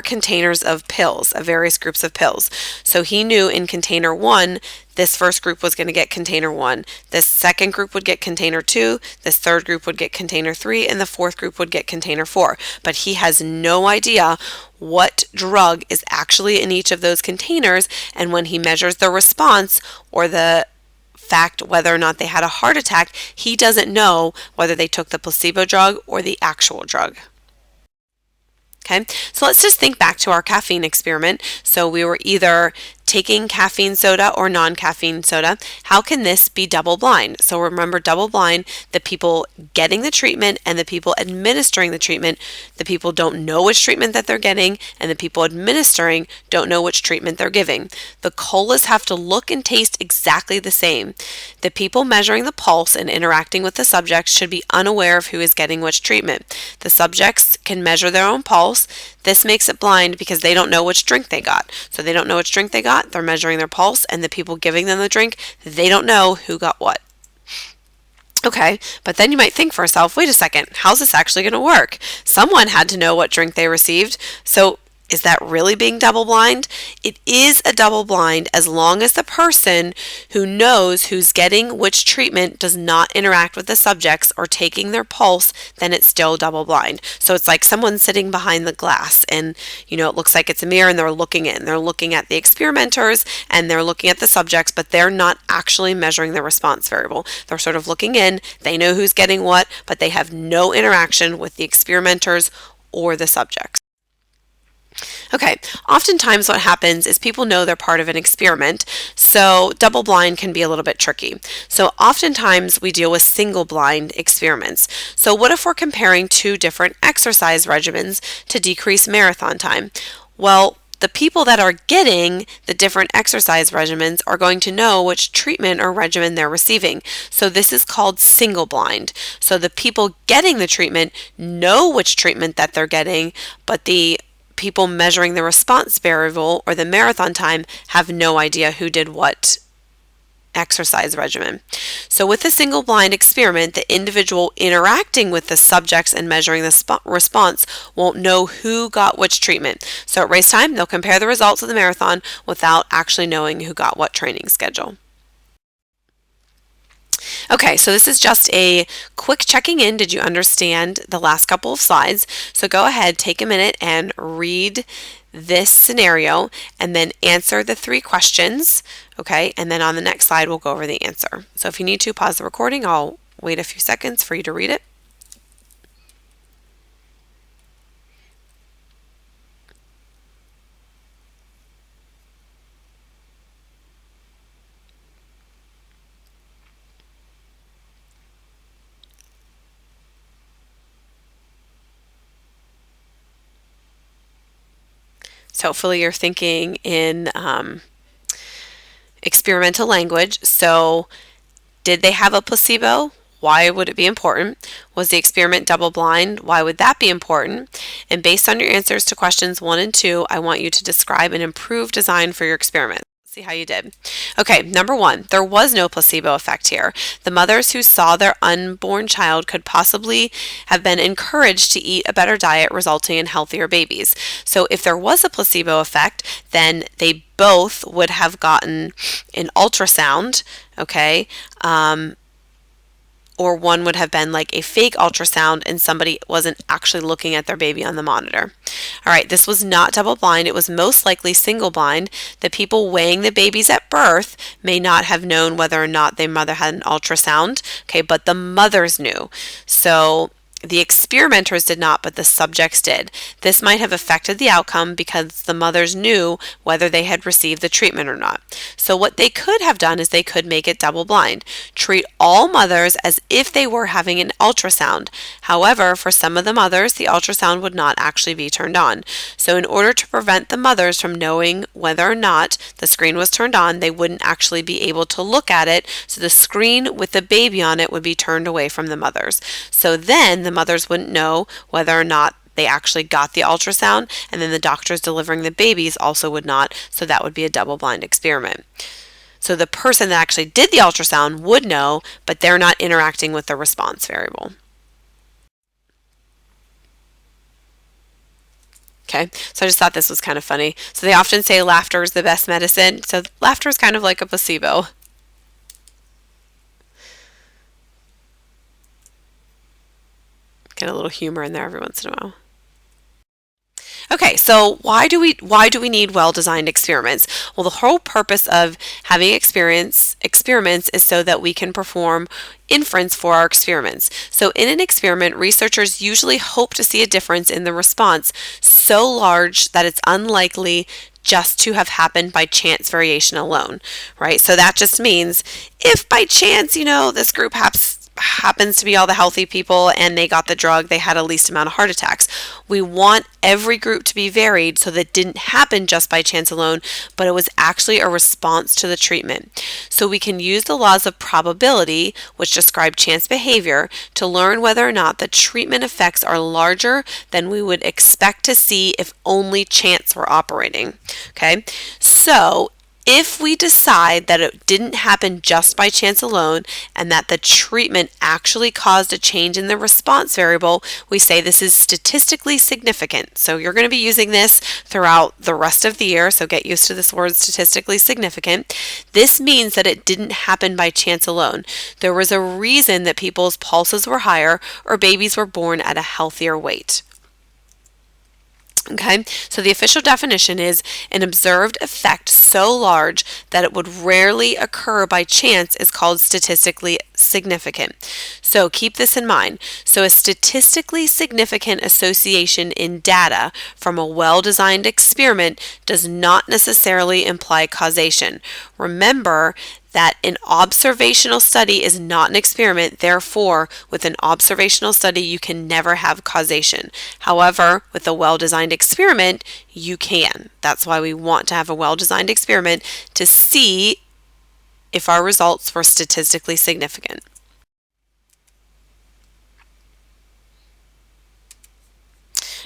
containers of pills, of various groups of pills. So he knew in container 1, this first group was going to get container 1. This second group would get container 2. This third group would get container 3. And the fourth group would get container 4. But he has no idea what drug is actually in each of those containers. And when he measures the response or the fact whether or not they had a heart attack, he doesn't know whether they took the placebo drug or the actual drug. Okay, so let's just think back to our caffeine experiment. So we were either taking caffeine soda or non-caffeine soda. How can this be double-blind? So remember, double-blind, the people getting the treatment and the people administering the treatment. The people don't know which treatment that they're getting, and the people administering don't know which treatment they're giving. The colas have to look and taste exactly the same. The people measuring the pulse and interacting with the subjects should be unaware of who is getting which treatment. The subjects can measure their own pulse. This makes it blind because they don't know which drink they got. So they don't know which drink they got, they're measuring their pulse, and the people giving them the drink, they don't know who got what. Okay, but then you might think for yourself, wait a second, how's this actually going to work? Someone had to know what drink they received, so is that really being double-blind? It is a double-blind as long as the person who knows who's getting which treatment does not interact with the subjects or taking their pulse, then it's still double-blind. So it's like someone sitting behind the glass and, it looks like it's a mirror and they're looking in. They're looking at the experimenters and they're looking at the subjects, but they're not actually measuring the response variable. They're sort of looking in. They know who's getting what, but they have no interaction with the experimenters or the subjects. Okay, oftentimes what happens is people know they're part of an experiment, so double blind can be a little bit tricky. So oftentimes we deal with single blind experiments. So what if we're comparing two different exercise regimens to decrease marathon time? Well, the people that are getting the different exercise regimens are going to know which treatment or regimen they're receiving. So this is called single blind. So the people getting the treatment know which treatment that they're getting, but the people measuring the response variable or the marathon time have no idea who did what exercise regimen. So with a single blind experiment, the individual interacting with the subjects and measuring the response won't know who got which treatment. So at race time, they'll compare the results of the marathon without actually knowing who got what training schedule. Okay, so this is just a quick checking in. Did you understand the last couple of slides? So go ahead, take a minute and read this scenario and then answer the 3 questions. Okay, and then on the next slide, we'll go over the answer. So if you need to, pause the recording. I'll wait a few seconds for you to read it. So hopefully you're thinking in experimental language. So did they have a placebo? Why would it be important? Was the experiment double blind? Why would that be important? And based on your answers to questions 1 and 2, I want you to describe an improved design for your experiment. See how you did. Okay, number 1, there was no placebo effect here. The mothers who saw their unborn child could possibly have been encouraged to eat a better diet, resulting in healthier babies. So if there was a placebo effect, then they both would have gotten an ultrasound, okay? Or one would have been like a fake ultrasound and somebody wasn't actually looking at their baby on the monitor. All right, this was not double blind. It was most likely single blind. The people weighing the babies at birth may not have known whether or not their mother had an ultrasound, okay, but the mothers knew. So the experimenters did not, but the subjects did. This might have affected the outcome because the mothers knew whether they had received the treatment or not. So what they could have done is they could make it double blind. Treat all mothers as if they were having an ultrasound. However, for some of the mothers, the ultrasound would not actually be turned on. So in order to prevent the mothers from knowing whether or not the screen was turned on, they wouldn't actually be able to look at it. So the screen with the baby on it would be turned away from the mothers. So then the mothers wouldn't know whether or not they actually got the ultrasound, and then the doctors delivering the babies also would not, so that would be a double-blind experiment. So the person that actually did the ultrasound would know, but they're not interacting with the response variable. Okay, so I just thought this was kind of funny. So they often say laughter is the best medicine, so laughter is kind of like a placebo. Get a little humor in there every once in a while. Okay, so why do we need well-designed experiments? Well, the whole purpose of having experiments is so that we can perform inference for our experiments. So in an experiment, researchers usually hope to see a difference in the response so large that it's unlikely just to have happened by chance variation alone, right? So that just means if by chance, this group happens to be all the healthy people and they got the drug, they had the least amount of heart attacks. We want every group to be varied so that it didn't happen just by chance alone, but it was actually a response to the treatment. So we can use the laws of probability, which describe chance behavior, to learn whether or not the treatment effects are larger than we would expect to see if only chance were operating. Okay, so if we decide that it didn't happen just by chance alone and that the treatment actually caused a change in the response variable, we say this is statistically significant. So you're going to be using this throughout the rest of the year, so get used to this word statistically significant. This means that it didn't happen by chance alone. There was a reason that people's pulses were higher or babies were born at a healthier weight. Okay, so the official definition is an observed effect so large that it would rarely occur by chance is called statistically significant. So keep this in mind. So a statistically significant association in data from a well-designed experiment does not necessarily imply causation. Remember that an observational study is not an experiment. Therefore, with an observational study, you can never have causation. However, with a well-designed experiment, you can. That's why we want to have a well-designed experiment to see if our results were statistically significant.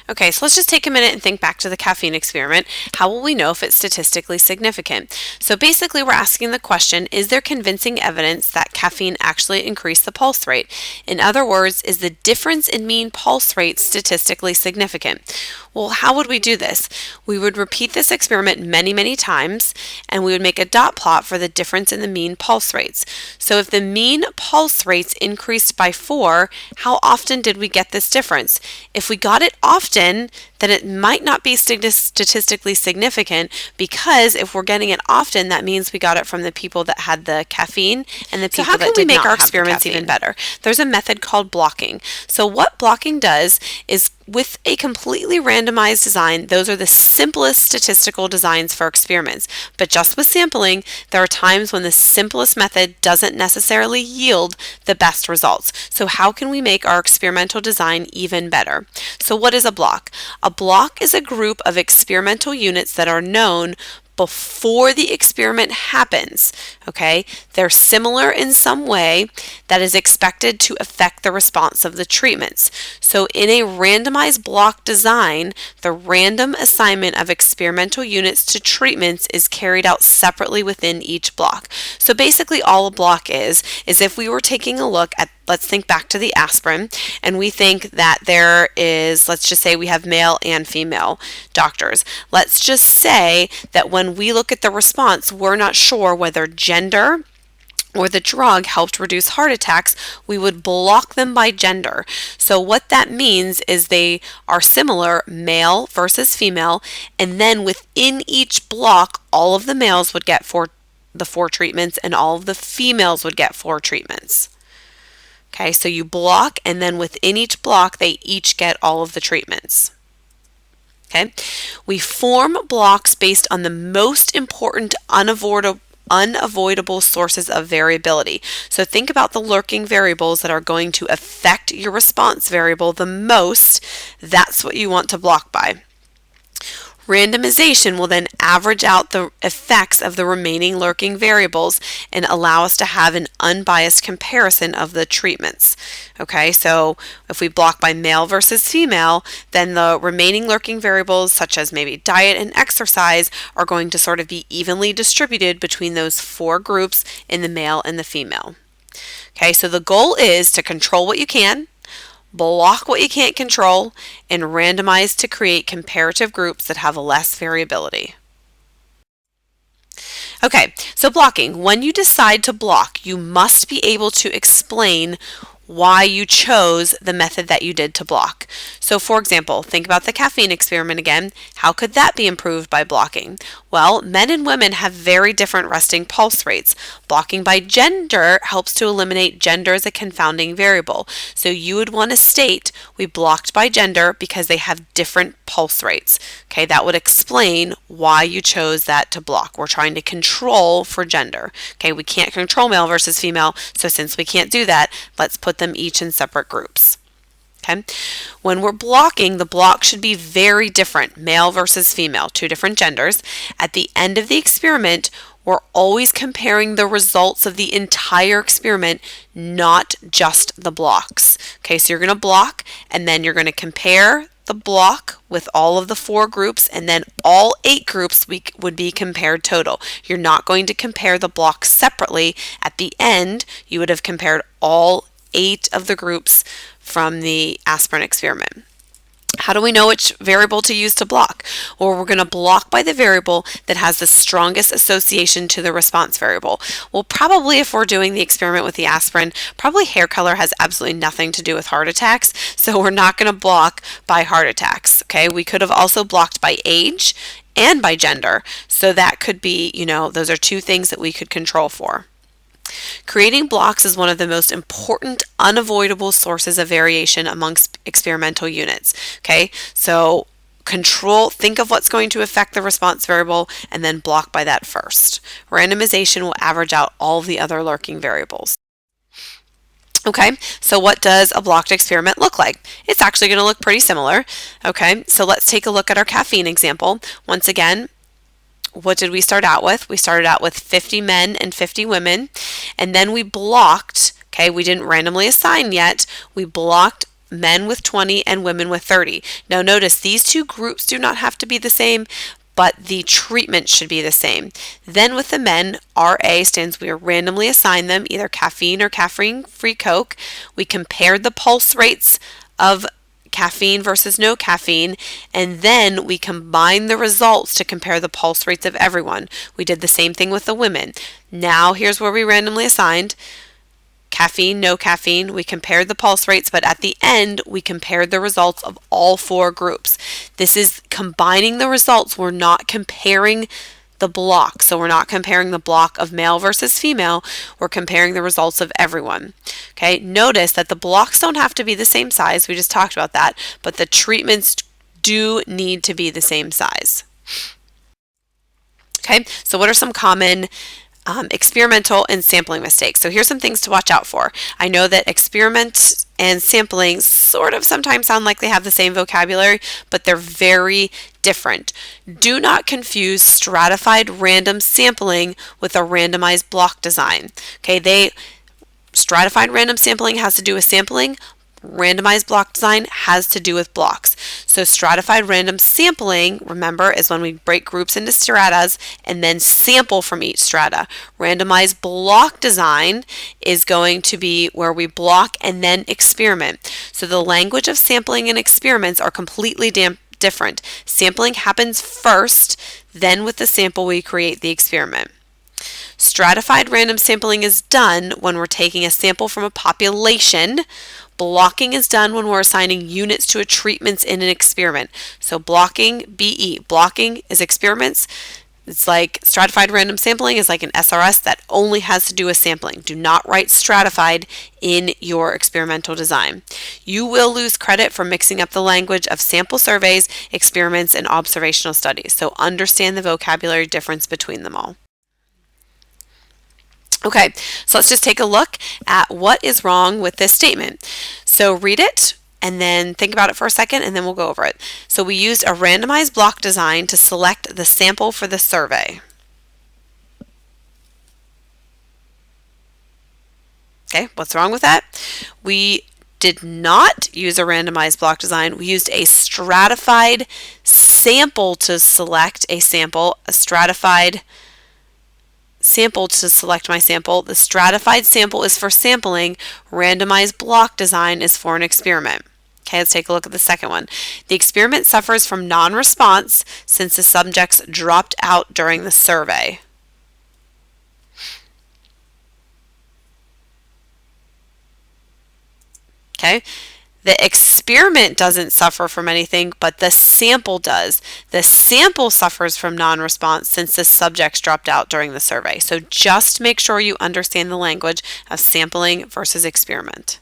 Okay, so let's just take a minute and think back to the caffeine experiment. How will we know if it's statistically significant? So basically we're asking the question, is there convincing evidence that caffeine actually increased the pulse rate? In other words, is the difference in mean pulse rate statistically significant? Well, how would we do this? We would repeat this experiment many, many times, and we would make a dot plot for the difference in the mean pulse rates. So if the mean pulse rates increased by 4, how often did we get this difference? If we got it often, then it might not be statistically significant, because if we're getting it often, that means we got it from the people that had the caffeine and the people that did not have the caffeine. So how can we make our experiments even better? There's a method called blocking. So what blocking does is, with a completely randomized design, those are the simplest statistical designs for experiments. But just with sampling, there are times when the simplest method doesn't necessarily yield the best results. So how can we make our experimental design even better? So what is a block? A block is a group of experimental units that are known before the experiment happens. Okay, they're similar in some way that is expected to affect the response of the treatments. So in a randomized block design, the random assignment of experimental units to treatments is carried out separately within each block. So basically all a block is if we were taking a look at, let's think back to the aspirin, and we think that there is, let's just say we have male and female doctors. Let's just say that when we look at the response, we're not sure whether gender or the drug helped reduce heart attacks. We would block them by gender. So what that means is they are similar, male versus female, and then within each block, all of the males would get the 4 treatments and all of the females would get 4 treatments. Okay, so you block, and then within each block, they each get all of the treatments. Okay, we form blocks based on the most important unavoidable sources of variability. So think about the lurking variables that are going to affect your response variable the most. That's what you want to block by. Randomization will then average out the effects of the remaining lurking variables and allow us to have an unbiased comparison of the treatments. Okay, so if we block by male versus female, then the remaining lurking variables, such as maybe diet and exercise, are going to sort of be evenly distributed between those 4 groups in the male and the female. Okay, so the goal is to control what you can, block what you can't control, and randomize to create comparative groups that have less variability. Okay, so blocking. When you decide to block, you must be able to explain why you chose the method that you did to block. So for example, think about the caffeine experiment again. How could that be improved by blocking? Well, men and women have very different resting pulse rates. Blocking by gender helps to eliminate gender as a confounding variable. So you would want to state, we blocked by gender because they have different pulse rates. Okay, that would explain why you chose that to block. We're trying to control for gender. Okay, we can't control male versus female, so since we can't do that, let's put them each in separate groups. Okay, when we're blocking, the block should be very different, male versus female, 2 different genders. At the end of the experiment, we're always comparing the results of the entire experiment, not just the blocks. Okay, so you're going to block, and then you're going to compare the block with all of the 4 groups, and then all 8 groups would be compared total. You're not going to compare the blocks separately. At the end, you would have compared all 8 of the groups from the aspirin experiment. How do we know which variable to use to block? Or we're going to block by the variable that has the strongest association to the response variable. Well, probably if we're doing the experiment with the aspirin, probably hair color has absolutely nothing to do with heart attacks, so we're not going to block by heart attacks, okay? We could have also blocked by age and by gender, so that could be, those are two things that we could control for. Creating blocks is one of the most important, unavoidable sources of variation amongst experimental units. Okay, so think of what's going to affect the response variable and then block by that first. Randomization will average out all the other lurking variables. Okay, so what does a blocked experiment look like? It's actually going to look pretty similar. Okay, so let's take a look at our caffeine example. Once again, what did we start out with? We started out with 50 men and 50 women, and then we blocked, okay, we didn't randomly assign yet, we blocked men with 20 and women with 30. Now notice these two groups do not have to be the same, but the treatment should be the same. Then with the men, RA stands we randomly assign them either caffeine or caffeine-free Coke. We compared the pulse rates of caffeine versus no caffeine, and then we combine the results to compare the pulse rates of everyone. We did the same thing with the women. Now here's where we randomly assigned caffeine, no caffeine. We compared the pulse rates, but at the end we compared the results of all four groups. This is combining the results. We're not comparing the block. So we're not comparing the block of male versus female. We're comparing the results of everyone. Okay, notice that the blocks don't have to be the same size. We just talked about that, but the treatments do need to be the same size. Okay, so what are some common experimental and sampling mistakes? So here's some things to watch out for. I know that experiment and sampling sort of sometimes sound like they have the same vocabulary, but they're very different. Do not confuse stratified random sampling with a randomized block design. Okay, stratified random sampling has to do with sampling. Randomized block design has to do with blocks. So stratified random sampling, remember, is when we break groups into stratas and then sample from each strata. Randomized block design is going to be where we block and then experiment. So the language of sampling and experiments are completely different. Sampling happens first, then with the sample we create the experiment. Stratified random sampling is done when we're taking a sample from a population. Blocking is done when we're assigning units to a treatments in an experiment. So blocking, BE, blocking is experiments. It's like stratified random sampling is like an SRS that only has to do with sampling. Do not write stratified in your experimental design. You will lose credit for mixing up the language of sample surveys, experiments, and observational studies. So understand the vocabulary difference between them all. Okay, so let's just take a look at what is wrong with this statement. So read it and then think about it for a second and then we'll go over it. So we used a randomized block design to select the sample for the survey. Okay, what's wrong with that? We did not use a randomized block design. We used a stratified sample to select a sample, a stratified sample to select my sample. The stratified sample is for sampling. Randomized block design is for an experiment. Okay, let's take a look at the second one. The experiment suffers from non-response since the subjects dropped out during the survey. Okay, the experiment doesn't suffer from anything, but the sample does. The sample suffers from non-response since the subjects dropped out during the survey. So just make sure you understand the language of sampling versus experiment.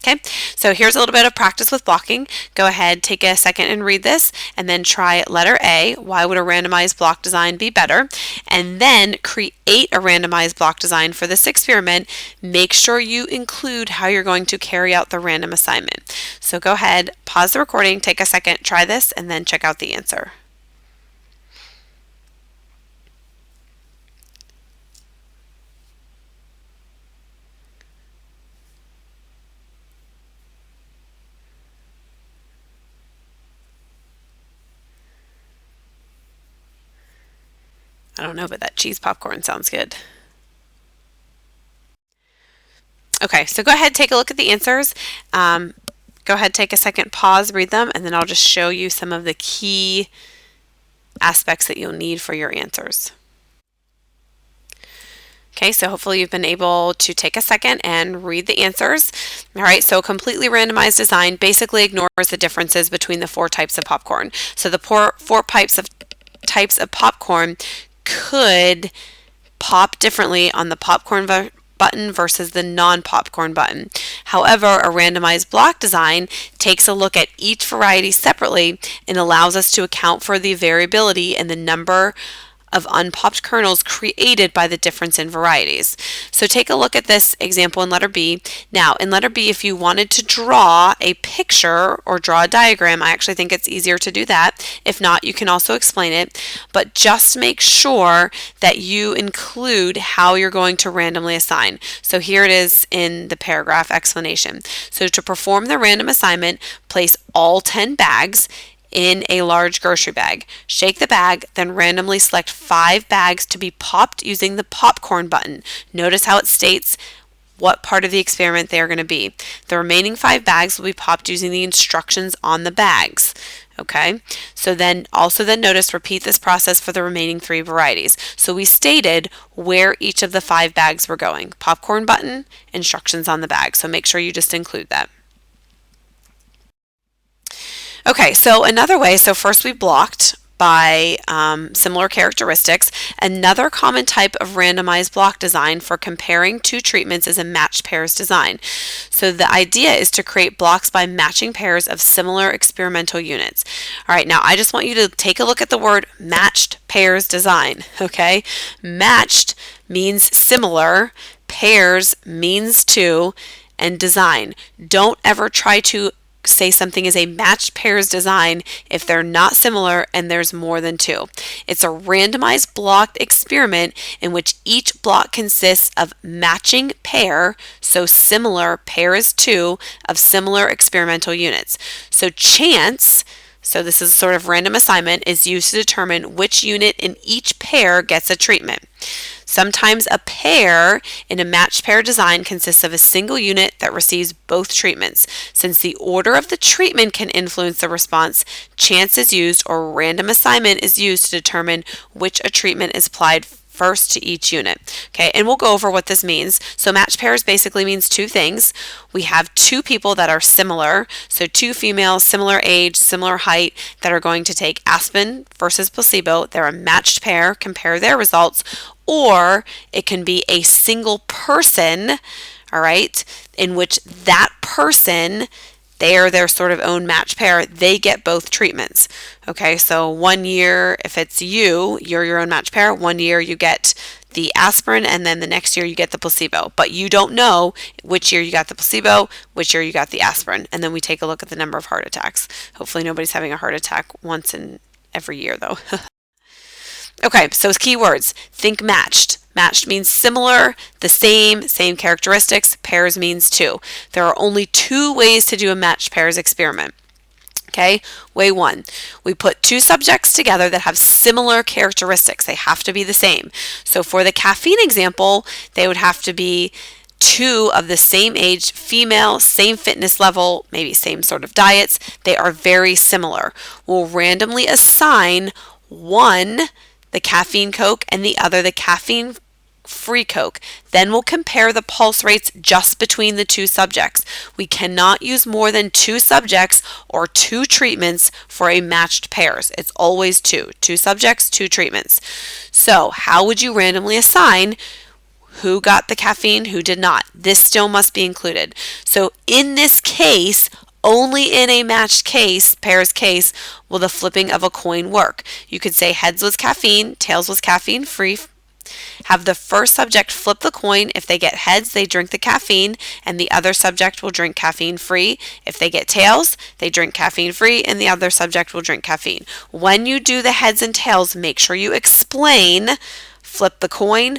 Okay, so here's a little bit of practice with blocking. Go ahead, take a second and read this, and then try letter A. Why would a randomized block design be better? And then create a randomized block design for this experiment. Make sure you include how you're going to carry out the random assignment. So go ahead, pause the recording, take a second, try this, and then check out the answer. I don't know, but that cheese popcorn sounds good. Okay, so go ahead, take a look at the answers. Go ahead, take a second, pause, read them, and then I'll just show you some of the key aspects that you'll need for your answers. Okay, so hopefully you've been able to take a second and read the answers. All right, so completely randomized design basically ignores the differences between the 4 types of popcorn. So the four types of popcorn could pop differently on the popcorn button versus the non-popcorn button. However, a randomized block design takes a look at each variety separately and allows us to account for the variability in the number of unpopped kernels created by the difference in varieties. So take a look at this example in letter B. Now, in letter B, if you wanted to draw a picture or draw a diagram, I actually think it's easier to do that. If not, you can also explain it, but just make sure that you include how you're going to randomly assign. So here it is in the paragraph explanation. So to perform the random assignment, place all 10 bags in a large grocery bag. Shake the bag, then randomly select 5 bags to be popped using the popcorn button. Notice how it states what part of the experiment they are going to be. The remaining 5 bags will be popped using the instructions on the bags. Okay, so then notice, repeat this process for the remaining 3 varieties. So we stated where each of the 5 bags were going. Popcorn button, instructions on the bag. So make sure you just include that. Okay, so another way, so first we blocked by similar characteristics. Another common type of randomized block design for comparing 2 treatments is a matched pairs design. So the idea is to create blocks by matching pairs of similar experimental units. All right, now I just want you to take a look at the word matched pairs design, okay? Matched means similar, pairs means 2, and design. Don't ever try to say something is a matched pairs design if they're not similar and there's more than 2. It's a randomized blocked experiment in which each block consists of matching pair, so similar pair is 2 of similar experimental units. So chance, so this is sort of random assignment, is used to determine which unit in each pair gets a treatment. Sometimes a pair in a matched pair design consists of a single unit that receives both treatments. Since the order of the treatment can influence the response, chance is used, or random assignment is used to determine which a treatment is applied first to each unit. Okay, and we'll go over what this means. So matched pairs basically means 2 things. We have 2 people that are similar, so 2 females, similar age, similar height, that are going to take aspirin versus placebo. They're a matched pair, compare their results. Or it can be a single person, all right, in which that person, they are their sort of own match pair, they get both treatments. Okay, so 1 year, if it's you're your own match pair, 1 year you get the aspirin, and then the next year you get the placebo. But you don't know which year you got the placebo, which year you got the aspirin. And then we take a look at the number of heart attacks. Hopefully nobody's having a heart attack once in every year though. Okay, so keywords. Think matched. Matched means similar, the same characteristics. Pairs means 2. There are only 2 ways to do a matched pairs experiment. Okay, way 1. We put 2 subjects together that have similar characteristics. They have to be the same. So for the caffeine example, they would have to be 2 of the same age, female, same fitness level, maybe same sort of diets. They are very similar. We'll randomly assign one the caffeine Coke and the other the caffeine free Coke. Then we'll compare the pulse rates just between the 2 subjects. We cannot use more than 2 subjects or 2 treatments for a matched pairs. It's always 2. 2 subjects, 2 treatments. So how would you randomly assign who got the caffeine, who did not? This still must be included. So in this case, only in a matched pairs case, will the flipping of a coin work. You could say heads was caffeine, tails was caffeine free. Have the first subject flip the coin. If they get heads, they drink the caffeine, and the other subject will drink caffeine free. If they get tails, they drink caffeine free, and the other subject will drink caffeine. When you do the heads and tails, make sure you explain, flip the coin.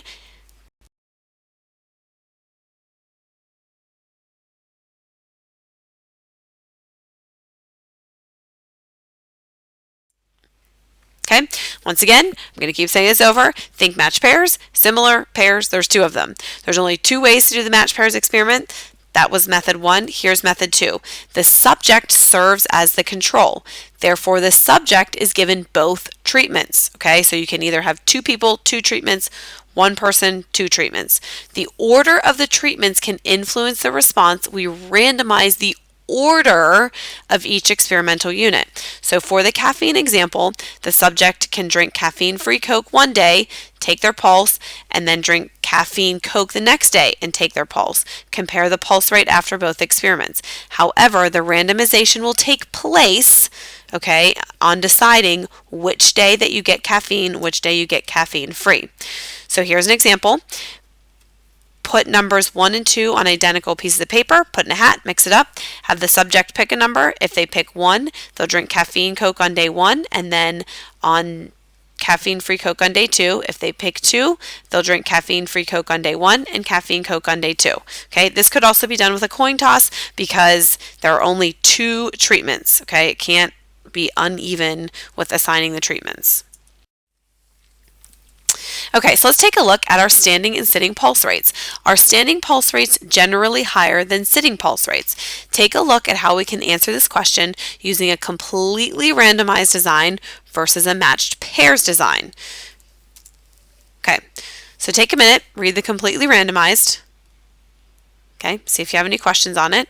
Okay, once again, I'm going to keep saying this over. Think matched pairs, similar pairs, there's 2 of them. There's only 2 ways to do the matched pairs experiment. That was method 1. Here's method 2. The subject serves as the control. Therefore, the subject is given both treatments. Okay, so you can either have 2 people, 2 treatments, 1 person, 2 treatments. The order of the treatments can influence the response. We randomize the order of each experimental unit. So for the caffeine example, the subject can drink caffeine-free Coke one day, take their pulse, and then drink caffeine Coke the next day and take their pulse. Compare the pulse rate after both experiments. However, the randomization will take place, okay, on deciding which day that you get caffeine, which day you get caffeine-free. So here's an example. Put numbers 1 and 2 on identical pieces of paper, put in a hat, mix it up, have the subject pick a number. If they pick 1, they'll drink caffeine Coke on day 1, and then on caffeine-free Coke on day 2. If they pick 2, they'll drink caffeine-free Coke on day 1 and caffeine Coke on day 2. Okay, this could also be done with a coin toss because there are only 2 treatments. Okay, it can't be uneven with assigning the treatments. Okay, so let's take a look at our standing and sitting pulse rates. Our standing pulse rates generally higher than sitting pulse rates. Take a look at how we can answer this question using a completely randomized design versus a matched pairs design. Okay, so take a minute, read the completely randomized. Okay, see if you have any questions on it.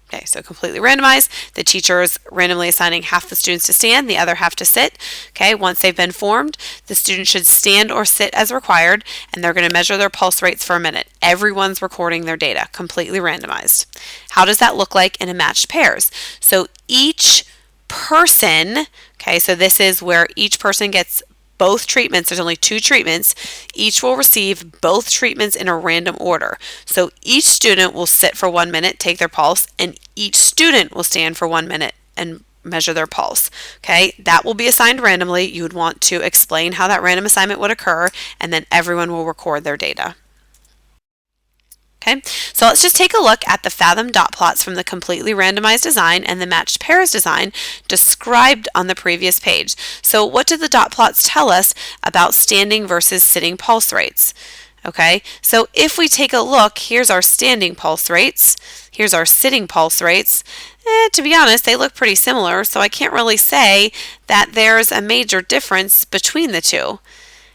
Okay, so completely randomized. The teacher is randomly assigning half the students to stand, the other half to sit. Okay, once they've been formed, the student should stand or sit as required, and they're going to measure their pulse rates for a minute. Everyone's recording their data, completely randomized. How does that look like in a matched pairs? So each person, okay, so this is where each person gets both treatments. There's only 2 treatments. Each will receive both treatments in a random order. So each student will sit for 1 minute, take their pulse, and each student will stand for 1 minute and measure their pulse. Okay, that will be assigned randomly. You would want to explain how that random assignment would occur, and then everyone will record their data. Okay, so let's just take a look at the Fathom dot plots from the completely randomized design and the matched pairs design described on the previous page. So what do the dot plots tell us about standing versus sitting pulse rates? Okay, so if we take a look, here's our standing pulse rates, here's our sitting pulse rates. To be honest, they look pretty similar, so I can't really say that there's a major difference between the two.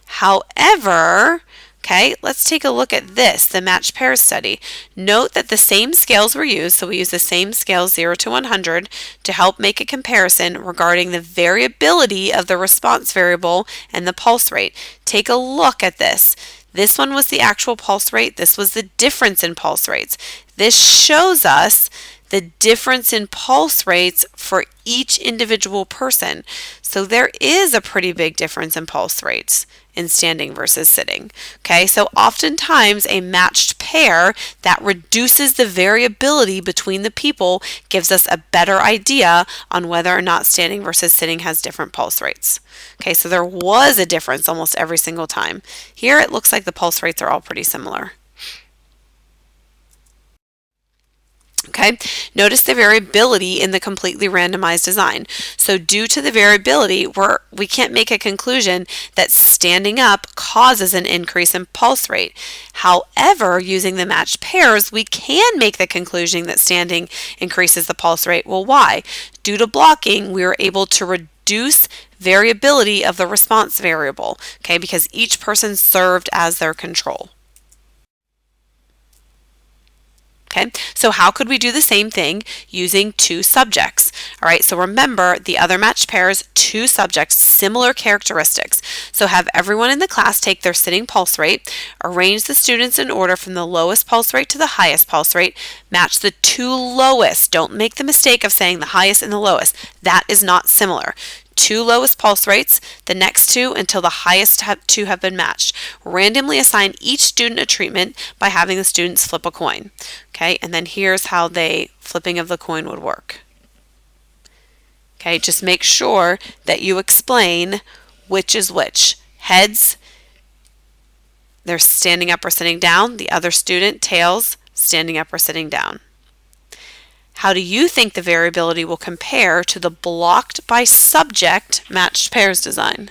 However, okay, let's take a look at this, the matched pairs study. Note that the same scales were used, so we use the same scales 0 to 100 to help make a comparison regarding the variability of the response variable and the pulse rate. Take a look at this. This one was the actual pulse rate. This was the difference in pulse rates. This shows us the difference in pulse rates for each individual person. So there is a pretty big difference in pulse rates in standing versus sitting. Okay, so oftentimes a matched pair that reduces the variability between the people gives us a better idea on whether or not standing versus sitting has different pulse rates. Okay, so there was a difference almost every single time. Here it looks like the pulse rates are all pretty similar. Okay, notice the variability in the completely randomized design. So due to the variability, we can't make a conclusion that standing up causes an increase in pulse rate. However, using the matched pairs, we can make the conclusion that standing increases the pulse rate. Well, why? Due to blocking, we were able to reduce variability of the response variable, okay, because each person served as their control. Okay, so how could we do the same thing using 2 subjects? All right, so remember the other matched pairs, 2 subjects, similar characteristics. So have everyone in the class take their sitting pulse rate, arrange the students in order from the lowest pulse rate to the highest pulse rate, match the 2 lowest. Don't make the mistake of saying the highest and the lowest. That is not similar. 2 lowest pulse rates, the next 2 until the highest 2 have been matched. Randomly assign each student a treatment by having the students flip a coin. Okay, and then here's how the flipping of the coin would work. Okay, just make sure that you explain which is which. Heads, they're standing up or sitting down. The other student, tails, standing up or sitting down. How do you think the variability will compare to the blocked by subject matched pairs design?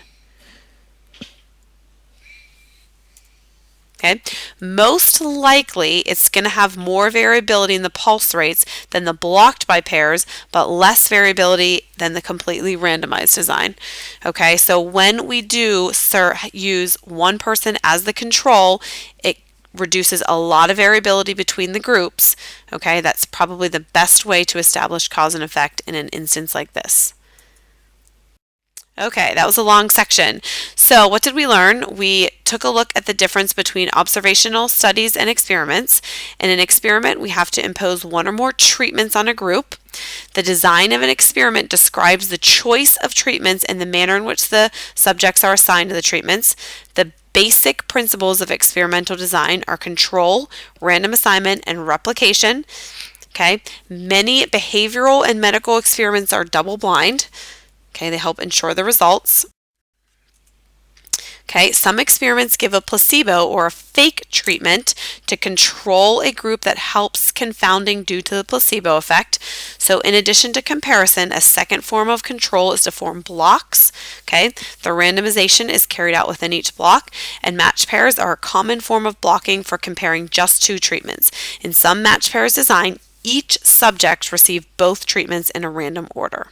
Okay, most likely it's going to have more variability in the pulse rates than the blocked by pairs, but less variability than the completely randomized design. Okay, so when we do use one person as the control, it reduces a lot of variability between the groups. Okay, that's probably the best way to establish cause and effect in an instance like this. Okay, that was a long section. So what did we learn? We took a look at the difference between observational studies and experiments. In an experiment, we have to impose one or more treatments on a group. The design of an experiment describes the choice of treatments and the manner in which the subjects are assigned to the treatments. The basic principles of experimental design are control, random assignment, and replication. Okay, many behavioral and medical experiments are double-blind. Okay, they help ensure the results. Okay, some experiments give a placebo or a fake treatment to control a group that helps confounding due to the placebo effect. So in addition to comparison, a second form of control is to form blocks. Okay, the randomization is carried out within each block, and match pairs are a common form of blocking for comparing just two treatments. In some match pairs design, each subject received both treatments in a random order.